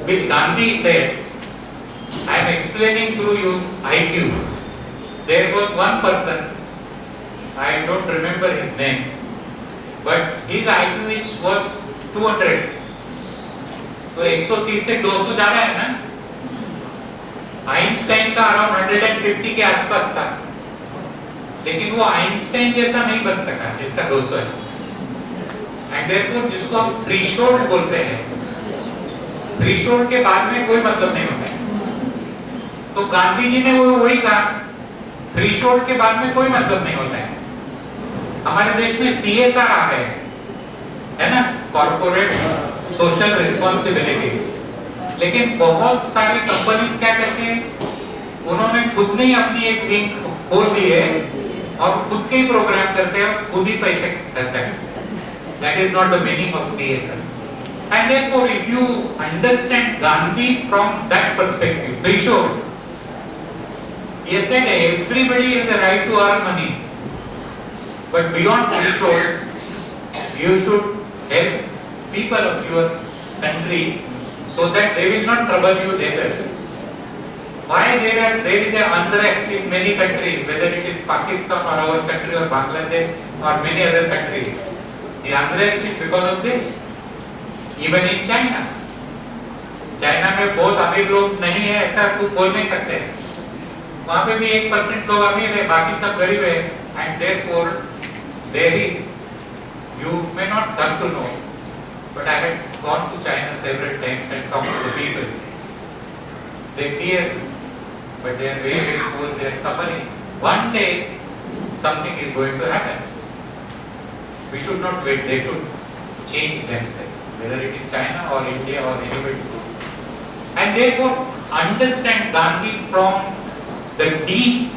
which Gandhi said, I am explaining through you IQ. There was one person, I don't remember his name, but his IQ was 200. तो 130 से 200 ज्यादा है ना। Einstein का around 150 के आसपास था, लेकिन वो आइंस्टाइन जैसा नहीं बन सका जिसका 200 है। एंड देयरफॉर जिसको हम थ्रेशोल्ड बोलते हैं, थ्रेशोल्ड के बाद में कोई मतलब नहीं होता है। तो गांधी जी ने वो वही कहा, थ्रेशोल्ड के बाद में कोई मतलब नहीं होता है। हमारे देश में CSR आ गए है ना, कॉर्पोरेट सोशल रिस्पॉन्सिबिलिटी, लेकिन बहुत सारी कंपनीज क्या करते हैं, उन्होंने खुद ने अपनी एक विंग खोल दी है और खुद के ही प्रोग्राम करते हैं और खुद ही पैसे खर्चते हैं। That is not the meaning of CSR. And therefore, if you understand Gandhi from that perspective, threshold, he said everybody has the right to earn money, but beyond threshold, you should help people of your country so that they will not trouble you later. Why there is an unrest in many countries, whether it is Pakistan or our country or Bangladesh or many other countries. The unrest is because of this. Even in China. China में बहुत अमीर लोग नहीं है ऐसा कुछ बोल नहीं सकते। वहाँ पे भी 1% लोग अमीर है, बाकी सब गरीब है। And therefore there is, you may not come to know, but I had gone to China several times and talked to the people. They fear, but they are very, very poor, they are suffering. One day, something is going to happen. We should not wait, they should change themselves, whether it is China or India or anybody. And therefore, understand Gandhi from the deep,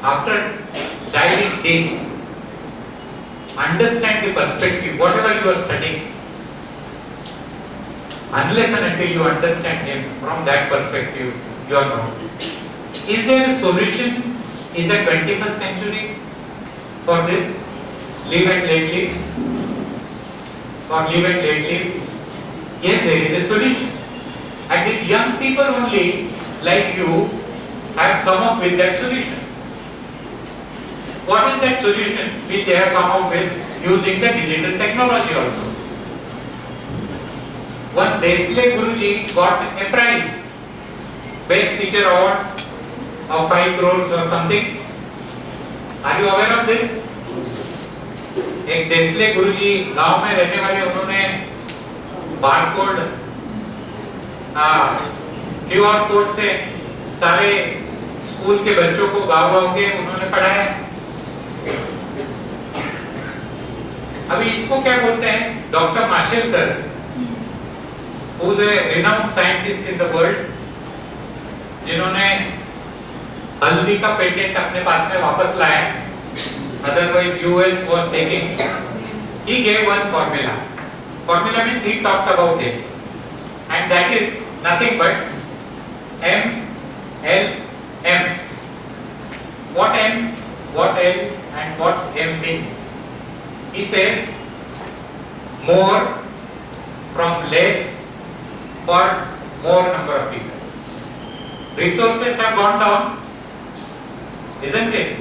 after diving deep. Understand the perspective, whatever you are studying. Unless and until you understand him from that perspective, you are not. Is there a solution in the 21st century for this? Live and let live? Or live and let live? Yes, there is a solution. And these young people only, like you, have come up with that solution. What is that solution which they have come up with using the digital technology also? One Desle Guruji got a prize, Best Teacher Award of 5 crores or something. Are you aware of this? एक देसले गुरुजी गांव में रहने वाले, उन्होंने barcode QR code से सारे school के बच्चों को गाँव के उन्होंने पढ़ाया। अभी इसको क्या बोलते हैं? Doctor Mashelkar, who is a renowned scientist in the world, जिन्होंने हल्दी का पेटेंट अपने पास में वापस लाया, otherwise US was taking, he gave one formula. Formula means he talked about it, and that is nothing but M, L, M. What M, what L, and what M means? He says more from less for more number of people. Resources have gone down, isn't it?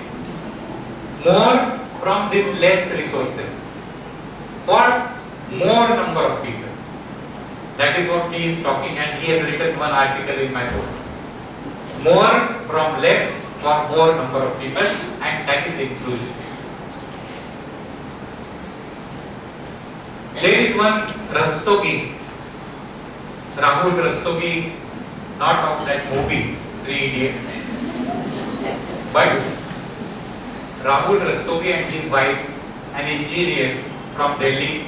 More from this less resources for more number of people. That is what he is talking, and he has written one article in my book. More from less for more number of people, and that is inclusion. There is one Rastogi, Rahul Rastogi, not of that movie, 3 Idiots, but Rahul Rastogi and his wife, an engineer from Delhi,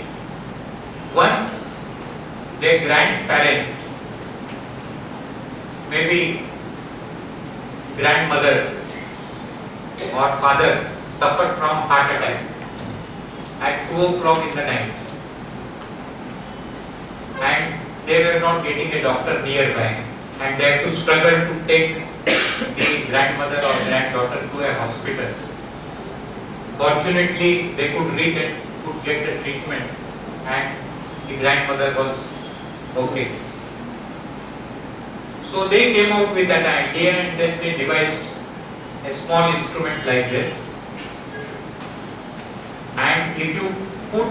once their grandparent, maybe grandmother or father, suffered from heart attack at 2 o'clock in the night, and they were not getting a doctor nearby, and they had to struggle to take the grandmother or granddaughter to a hospital. Fortunately, they could reach and could get the treatment, and the grandmother was okay. So they came out with that idea, and then they devised a small instrument like this. And if you put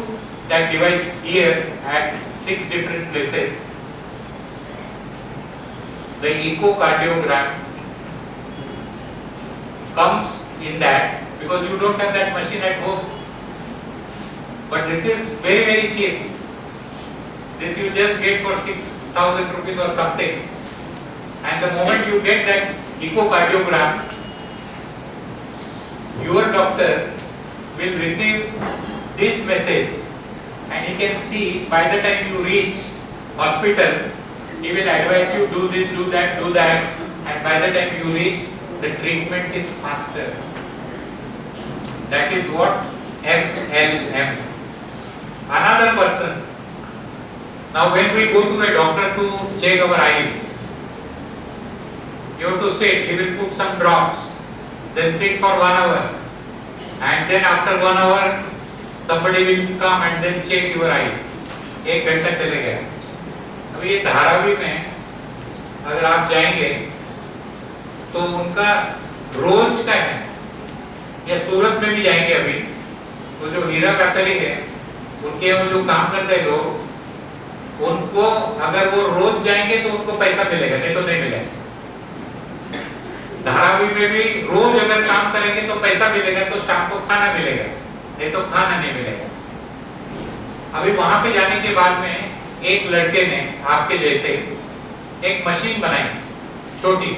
that device here at 6 different places, the echocardiogram comes in that, because you don't have that machine at home. But this is very, very cheap. This you just get for 6,000 rupees or something. And the moment you get that echocardiogram, your doctor will receive this message, and he can see by the time you reach hospital, he will advise you do this, do that, and by the time you reach, the treatment is faster. That is what MLM. Another person. Now when we go to a doctor to check our eyes, you have to sit, he will put some drops, then sit for 1 hour, and then after 1 hour, somebody will come and then check your eyes. 1 घंटा चले गया. अब ये धारावी में अगर आप जाएंगे तो उनका रोज का है, या सूरत में भी जाएंगे अभी तो जो हीरा फैक्ट्री है उनके वो जो काम करते हैं लोग, उनको अगर वो रोज जाएंगे तो उनको पैसा मिलेगा, नहीं तो नहीं मिलेगा. धारावी में भी रोज अगर काम करेंगे तो पैसा मिलेगा, तो शाम को खाना मिलेगा, नहीं तो खाना नहीं मिलेगा. अभी वहां पे जाने के बाद में एक लड़के ने आपके जैसे एक मशीन बनाई छोटी,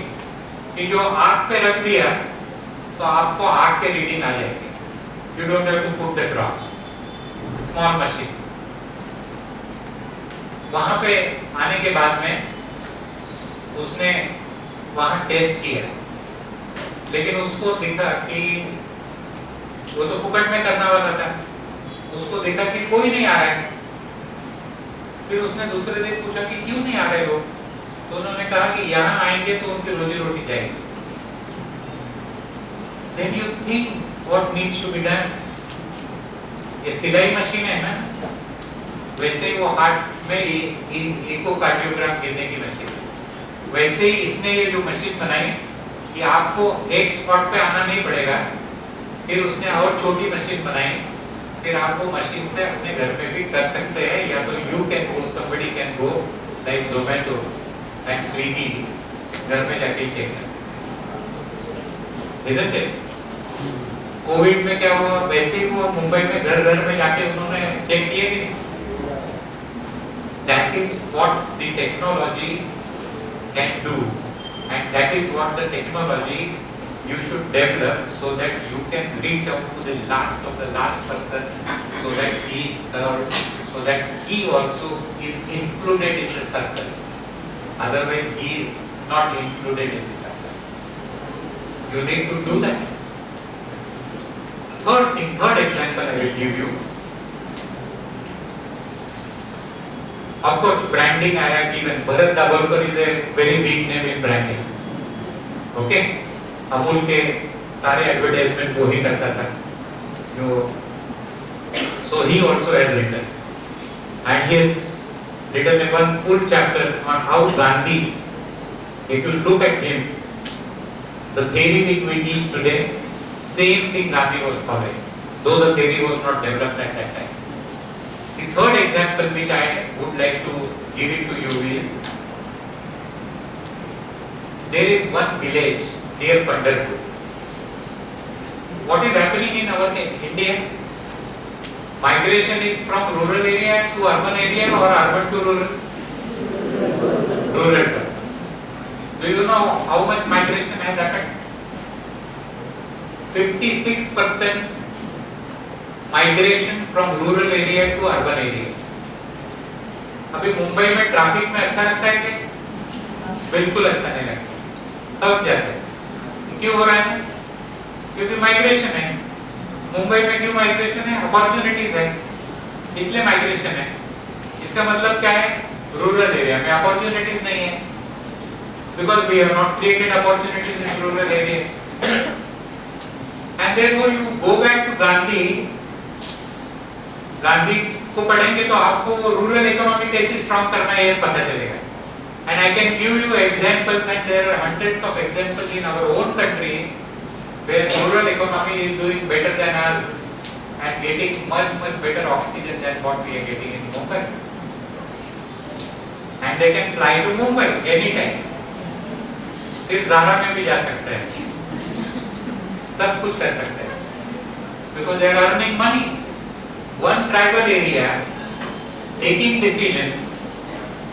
कि जो आँख पे रख दिया तो आपको आँख के रीडिंग आ जाएगी. You don't have to put the drops. Small machine. वहाँ पे आने के बाद में उसने वहाँ टेस्ट किया, लेकिन उसको दिखा कि वो तो फुकट में करने वाला था, उसको देखा कि कोई नहीं आ रहा है. फिर उसने दूसरे दिन पूछा कि क्यों नहीं आ रहे लोग, तो उन्होंने कहा कि यहाँ आएंगे तो उनकी रोजी रोटी जाएगी. Then you think what needs to be done. ये सिलाई मशीन है ना, वैसे ही वो हार्ट में इकोकार्डियोग्राम गिनने की मशीन है. वैसे ही इसने ये जो मशीन बनाई कि आपको एक स्पॉट पे आना नहीं पड़ेगा. फिर उसने और छोटी मशीन बनाई, फिर आपको मशीन से अपने घर पे भी कर सकते हैं, या तो you can go, somebody can go like Zomato and Swiggy, घर पे जाके चेक कर सकते. Isn't it? कोविड में क्या हुआ, वैसे ही हुआ. मुंबई में घर घर में जाके उन्होंने चेक किए कि नहीं. That is what the technology can do, and that is what the technology you should develop, so that you can reach out to the last of the last person, so that he is served, so that he also is included in the circle. Otherwise he is not included in the circle. You need to do that. Third example I will give you. Of course, branding I have given. Bharat Dabolkar is a very big name in branding. Okay? Amul के सारे advertisement वो ही करता था. So he also has written, and he has written a one full chapter on how Gandhi. If you look at him, the theory which we teach today, same thing Gandhi was following, though the theory was not developed at that time. The third example which I would like to give it to you is, there is one village near Kantaben. What is happening in our India? Migration is from rural area to urban area or urban to rural? Rural. Do you know how much migration has happened? 56% migration from rural area to urban area. अभी मुंबई में traffic में अच्छा लगता है क्या? बिल्कुल अच्छा नहीं लगता. थक जाते हैं. क्यों हो रहा है? क्योंकि माइग्रेशन है. मुंबई में क्यों माइग्रेशन है? अपॉर्चुनिटीज है, इसलिए माइग्रेशन है. इसका मतलब क्या है? रूरल एरिया में अपॉर्चुनिटीज नहीं है, because we have not created opportunities in rural area. And therefore you go back to Gandhi. Gandhi को पढ़ेंगे तो आपको वो रूरल इकोनॉमी कैसे स्ट्रॉन्ग करना है ये पता चलेगा. And I can give you examples, and there are hundreds of examples in our own country where rural economy is doing better than us and getting much better oxygen than what we are getting in Mumbai. And they can fly to Mumbai anytime. फिर ज़ारा में भी जा सकते हैं, सब कुछ कर सकते हैं, because they are earning money. One tribal area taking decision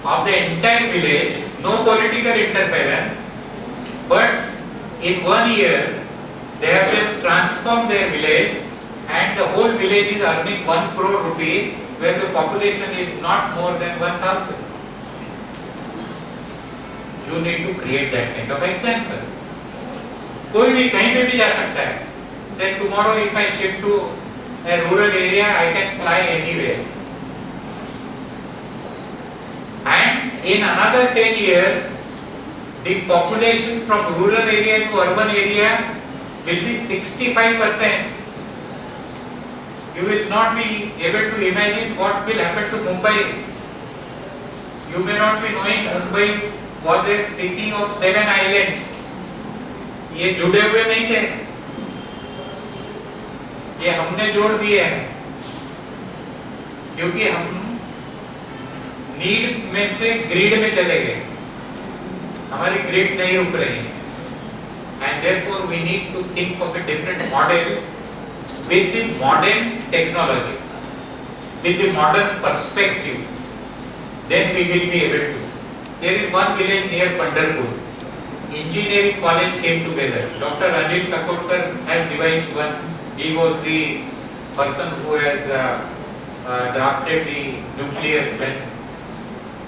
of the entire village, no political interference, but in 1 year they have just transformed their village, and the whole village is earning 1 crore rupee, where the population is not more than 1,000. You need to create that kind of example. कोई भी कहीं पे भी जा सकता है. Say tomorrow if I shift to a rural area, I can fly anywhere. And in another 10 years, the population from rural area to urban area will be 65%. You will not be able to imagine what will happen to Mumbai. You may not be knowing Mumbai was a city of 7 islands. ये जुड़े हुए नहीं थे, ये हमने जोड़ दिए हैं, क्योंकि हम नीड में से ग्रिड में चले गए. हमारी ग्रिड नहीं रुक रही है. And therefore we need to think of a different model with the modern technology, with the modern perspective. Then we will be able to. There is one village near Pandarpur. engineering college came together. Dr. Anil Kakurkar has devised one. He was the person who has drafted the nuclear when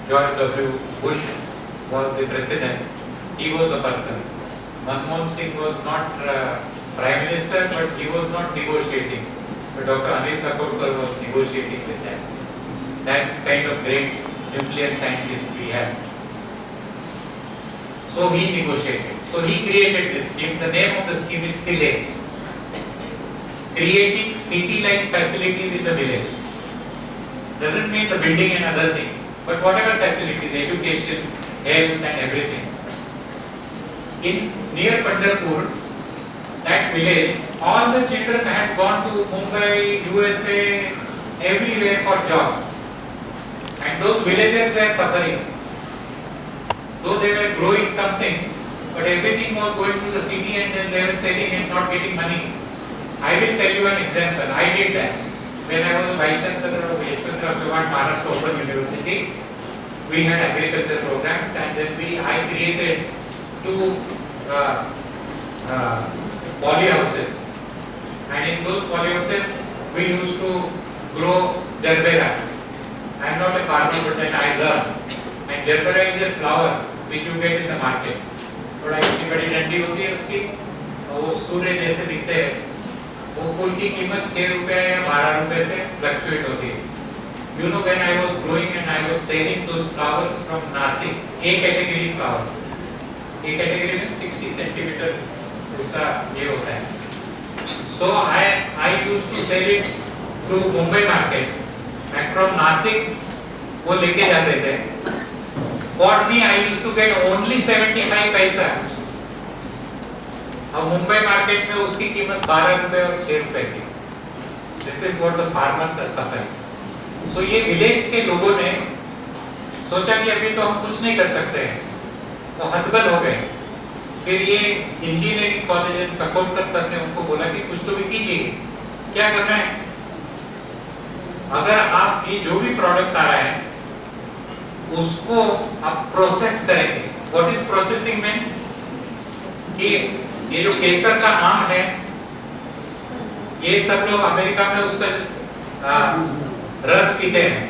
George W. Bush was the president. He was the person. Manmohan Singh was not prime minister, but he was not negotiating. But Dr. Anil Kakurkar was negotiating with them. That kind of great nuclear scientist we have. So he negotiated. So he created this scheme. The name of the scheme is SILAGE. Creating city-like facilities in the village. Doesn't mean the building and other thing, but whatever facilities, education, health and everything. In near Pandharpur, that village, all the children had gone to Mumbai, USA, everywhere for jobs. And those villagers were suffering. Though they were growing something, but everything was going to the city and then they were selling and not getting money. I will tell you an example. I did that. When I was Vice Chancellor of Yeshwantrao Chauhan Maharashtra Open University, we had agriculture programs and then I created 2 polyhouses. And in those polyhouses, we used to grow gerbera. I am not a farmer, but then I learned. And gerbera is a flower which you get in the market. थोड़ा इतनी बड़ी डंडी होती है उसकी, और वो सूर्य जैसे दिखते हैं. वो फूल की कीमत 6 रुपए या 12 रुपए से फ्लक्चुएट होती है. You know, when I was growing and I was selling those flowers from Nasik, A category flowers. A category में 60 centimeter उसका ये होता है. So I used to sell it to Mumbai market, and from Nasik वो लेके जाते थे. For me, I used to get only 75 पैसा. अब मुंबई मार्केट में उसकी कीमत 12 रुपए और 6 रुपए की. This is what the farmers are suffering. So ये विलेज के लोगों ने सोचा कि अभी तो हम कुछ नहीं कर सकते हैं, तो हतबल हो गए. फिर ये इंजीनियरिंग कॉलेज ककोटकर सर ने उनको बोला कि कुछ तो भी कीजिए. क्या करना है? अगर आप ये जो भी प्रोडक्ट आ रहा है उसको आप प्रोसेस करेंगे. व्हाट इज प्रोसेसिंग मीन्स कि ये जो केसर का आम है, ये सब लोग अमेरिका में उसका रस पीते हैं.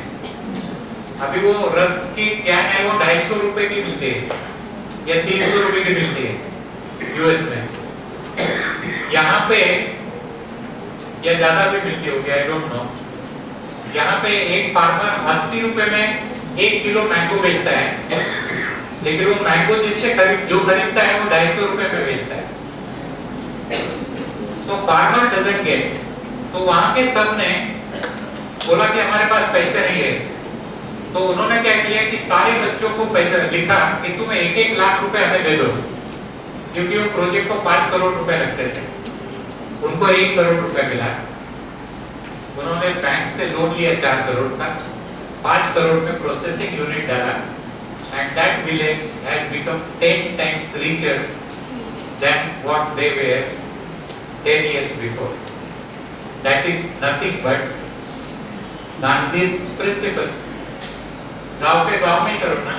अभी वो रस की कैन है वो 250 रुपए की मिलती है या 300 रुपए की मिलती है यूएस में. यहाँ पे या ज्यादा भी मिलती होगी, आई डोंट नो. यहाँ पे एक फार्मर 80 रुपए में 1 किलो मैंगो बेचता है, लेकिन वो मैंगो जो खरीदता है वो 250 रुपए में बेचता है. So farmer doesn't get. तो वहाँ के सब ने बोला कि हमारे पास पैसे नहीं है. तो उन्होंने क्या किया कि सारे बच्चों को पैसा लिखा कि तुम्हें 1-1 लाख रुपए हमें दे दो, क्योंकि वो प्रोजेक्ट को 5 करोड़ रुपए लगते थे. उनको 1 करोड़ रुपए मिला. उन्होंने बैंक से लोन लिया 4 करोड़ का, 5 करोड़ में प्रोसेसिंग यूनिट डाला, and that village has become 10 times richer than what they were 10 years before. That is nothing but Gandhi's principle. गांव के गांव में करो ना.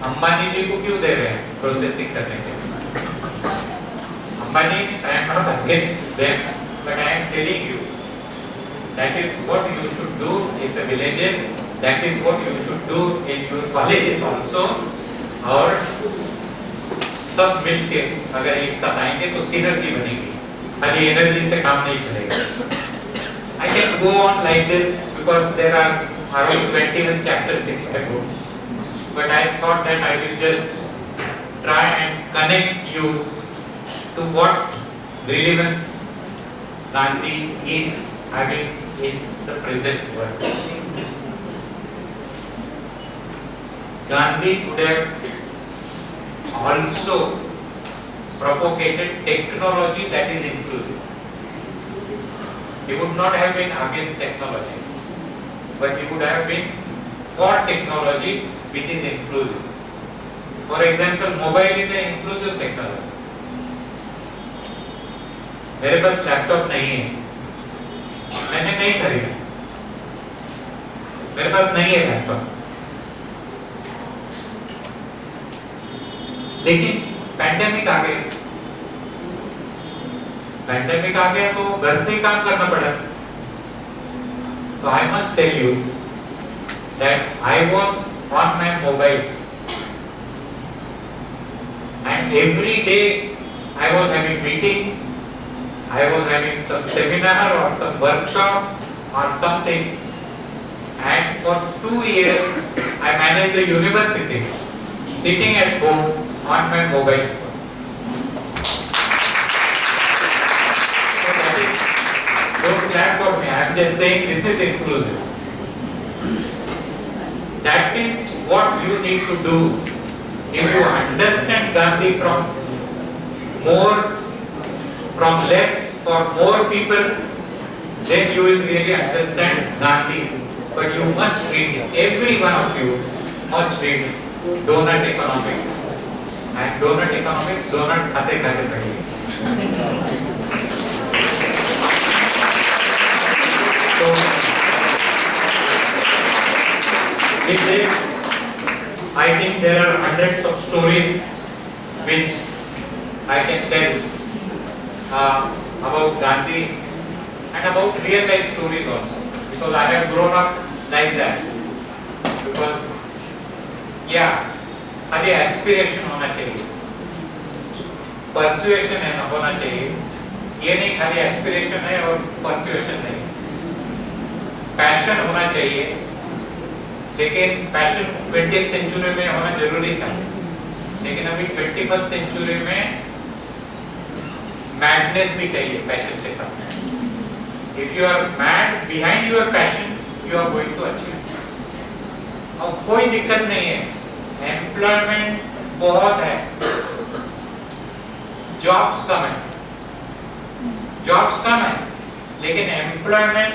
अंबानी जी को क्यों दे रहे हैं प्रोसेसिंग करने के लिए? Ambani, I am not against them, but I am telling you that is what you should do in the villages. That is what you should do in your colleges also. और सब मिलके अगर एक साथ आएंगे तो सिनर्जी बनेगी. खाली एनर्जी से काम नहीं चलेगा. I can go on like this because there are around 21 chapters in my book, but I thought that I will just try and connect you to what relevance Gandhi is having in the present world. Gandhi would have also propagated technology that is inclusive. He would not have been against technology, but he would have been for technology which is inclusive. For example, mobile is an inclusive technology. मेरे पास laptop नहीं है, मैंने नहीं खरीदा, मेरे पास नहीं है laptop, लेकिन पैंडेमिक आ गई, पैंडेमिक आ गया तो घर से ही काम करना पड़ा। तो I must tell you that I was on my mobile and every day I was having meetings, I was having some seminar or some workshop or something, and for 2 years I managed the university sitting at home on my mobile phone. So that is, don't clap for me, I am just saying this is inclusive. That is what you need to do. If you understand Gandhi from less for more people, then you will really understand Gandhi. But you must read, every one of you must read Donut Economics. And Donut Economics, donut khate khate padhiye. So, with this, I think there are hundreds of stories which I can tell about Gandhi and about real life stories also, because I have grown up like that. Because खाली aspiration होना चाहिए, persuasion है ना होना चाहिए, ये नहीं खाली एस्पिरेशन है और परसुएशन नहीं, पैशन होना चाहिए, लेकिन पैशन 20th सेंचुरी में होना जरूरी था, लेकिन अभी 21st सेंचुरी में मैडनेस भी चाहिए पैशन के साथ। If you are mad behind your passion, you are going to achieve. और कोई दिक्कत नहीं है, एम्प्लॉयमेंट बहुत है, जॉब्स कम है, लेकिन एम्प्लॉयमेंट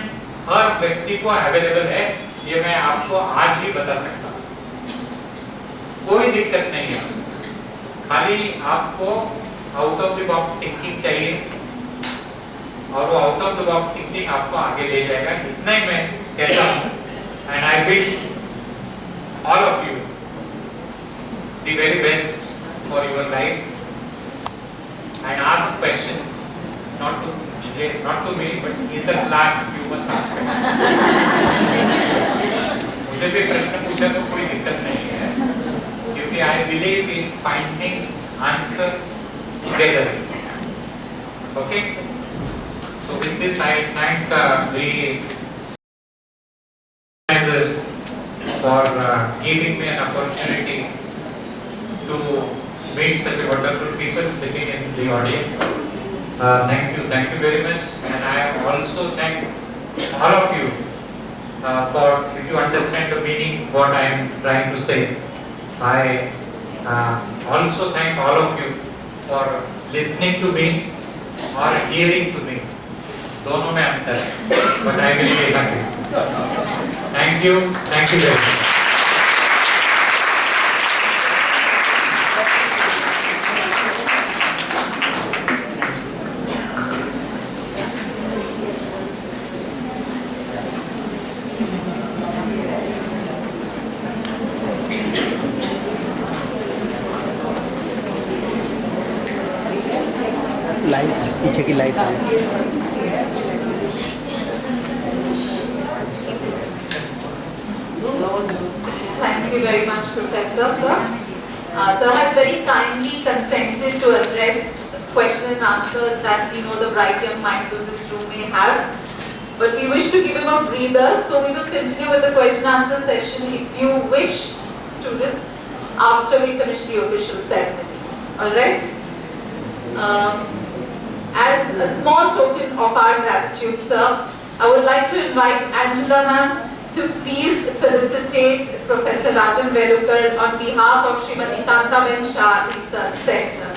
हर व्यक्ति को अवेलेबल है, ये मैं आपको आज ही बता सकता हूँ। कोई दिक्कत नहीं है, खाली आपको out of the box thinking चाहिए, और वो out of the box thinking आपको आगे ले जाएगा। इतना ही मैं कहता हूँ, and I wish all of you the very best for your life, and ask questions, not to me, but in the class you must ask questions. मुझे भी प्रश्न पूछा तो कोई दिक्कत नहीं है, क्योंकि I believe in finding answers together. Okay? So with this I thank the organizers for giving me an opportunity to meet such a wonderful people sitting in the audience. Thank you very much, and I also thank all of you for, if you understand the meaning what I am trying to say. I also thank all of you for listening to me or hearing to me. दोनों में अंतर है, but I will be happy. Thank you very much. Light पीछे की light Thank you very much, Professor. Sir, sir has very kindly consented to address question and answers that we know the bright young minds of this room may have. But we wish to give him a breather, so we will continue with the question and answer session if you wish, students, after we finish the official ceremony. Alright? As a small token of our gratitude, sir, I would like to invite Angela ma'am to please felicitate Professor Rajan Welukar on behalf of Srimati Kantaben Shah Research Center.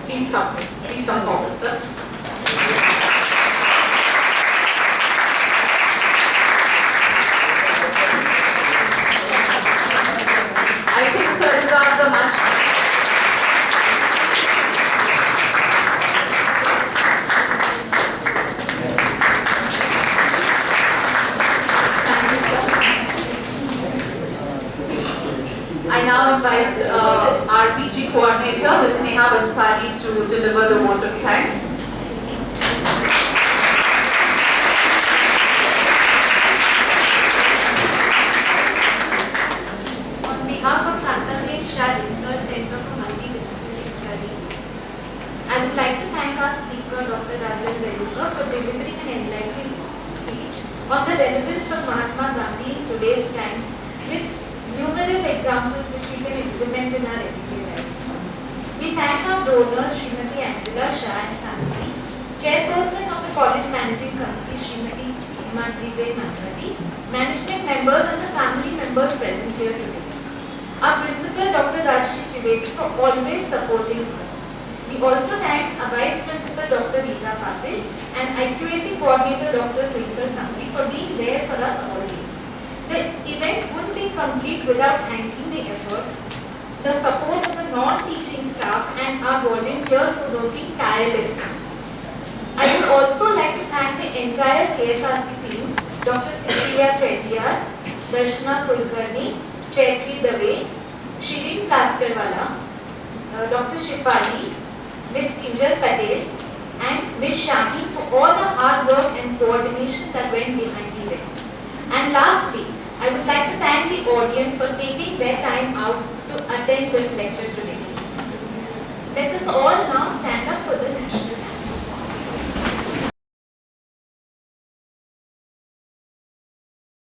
Please come forward, sir. I think sir deserves a much. I now invite our PG coordinator, Ms. Neha have Ansari to deliver the vote of thanks. On behalf of Kantaben Shah Research Center for Multidisciplinary Studies, I would like to thank our speaker, Dr. Rajan Welukar, for delivering an enlightening speech on the relevance of Mahatma Gandhi in today's times, with numerous examples which we can implement in our everyday lives. We thank our donor, Srimati Angela Shah and family, Chairperson of the College Managing Committee, Srimati Maniben, Nanavati, management members and the family members present here today. Our principal, Dr. Rajshri Trivedi, for always supporting us. We also thank our Vice Principal, Dr. Rita Patil, and IQAC Coordinator, Dr. Twinkle Samri, for being there for us always. The event wouldn't be complete without thanking the efforts, the support of the non-teaching staff and our volunteers for working tirelessly. I would also like to thank the entire KSRC team, Dr. Cecilia Chettiar, Darshana Kulkarni, Chaitri Dave, Shirin Plasterwala, Dr. Shifali, Ms. Kinjal Patel and Ms. Shaheen for all the hard work and coordination that went behind the event. And lastly, I would like to thank the audience for taking their time out to attend this lecture today. Let us all now stand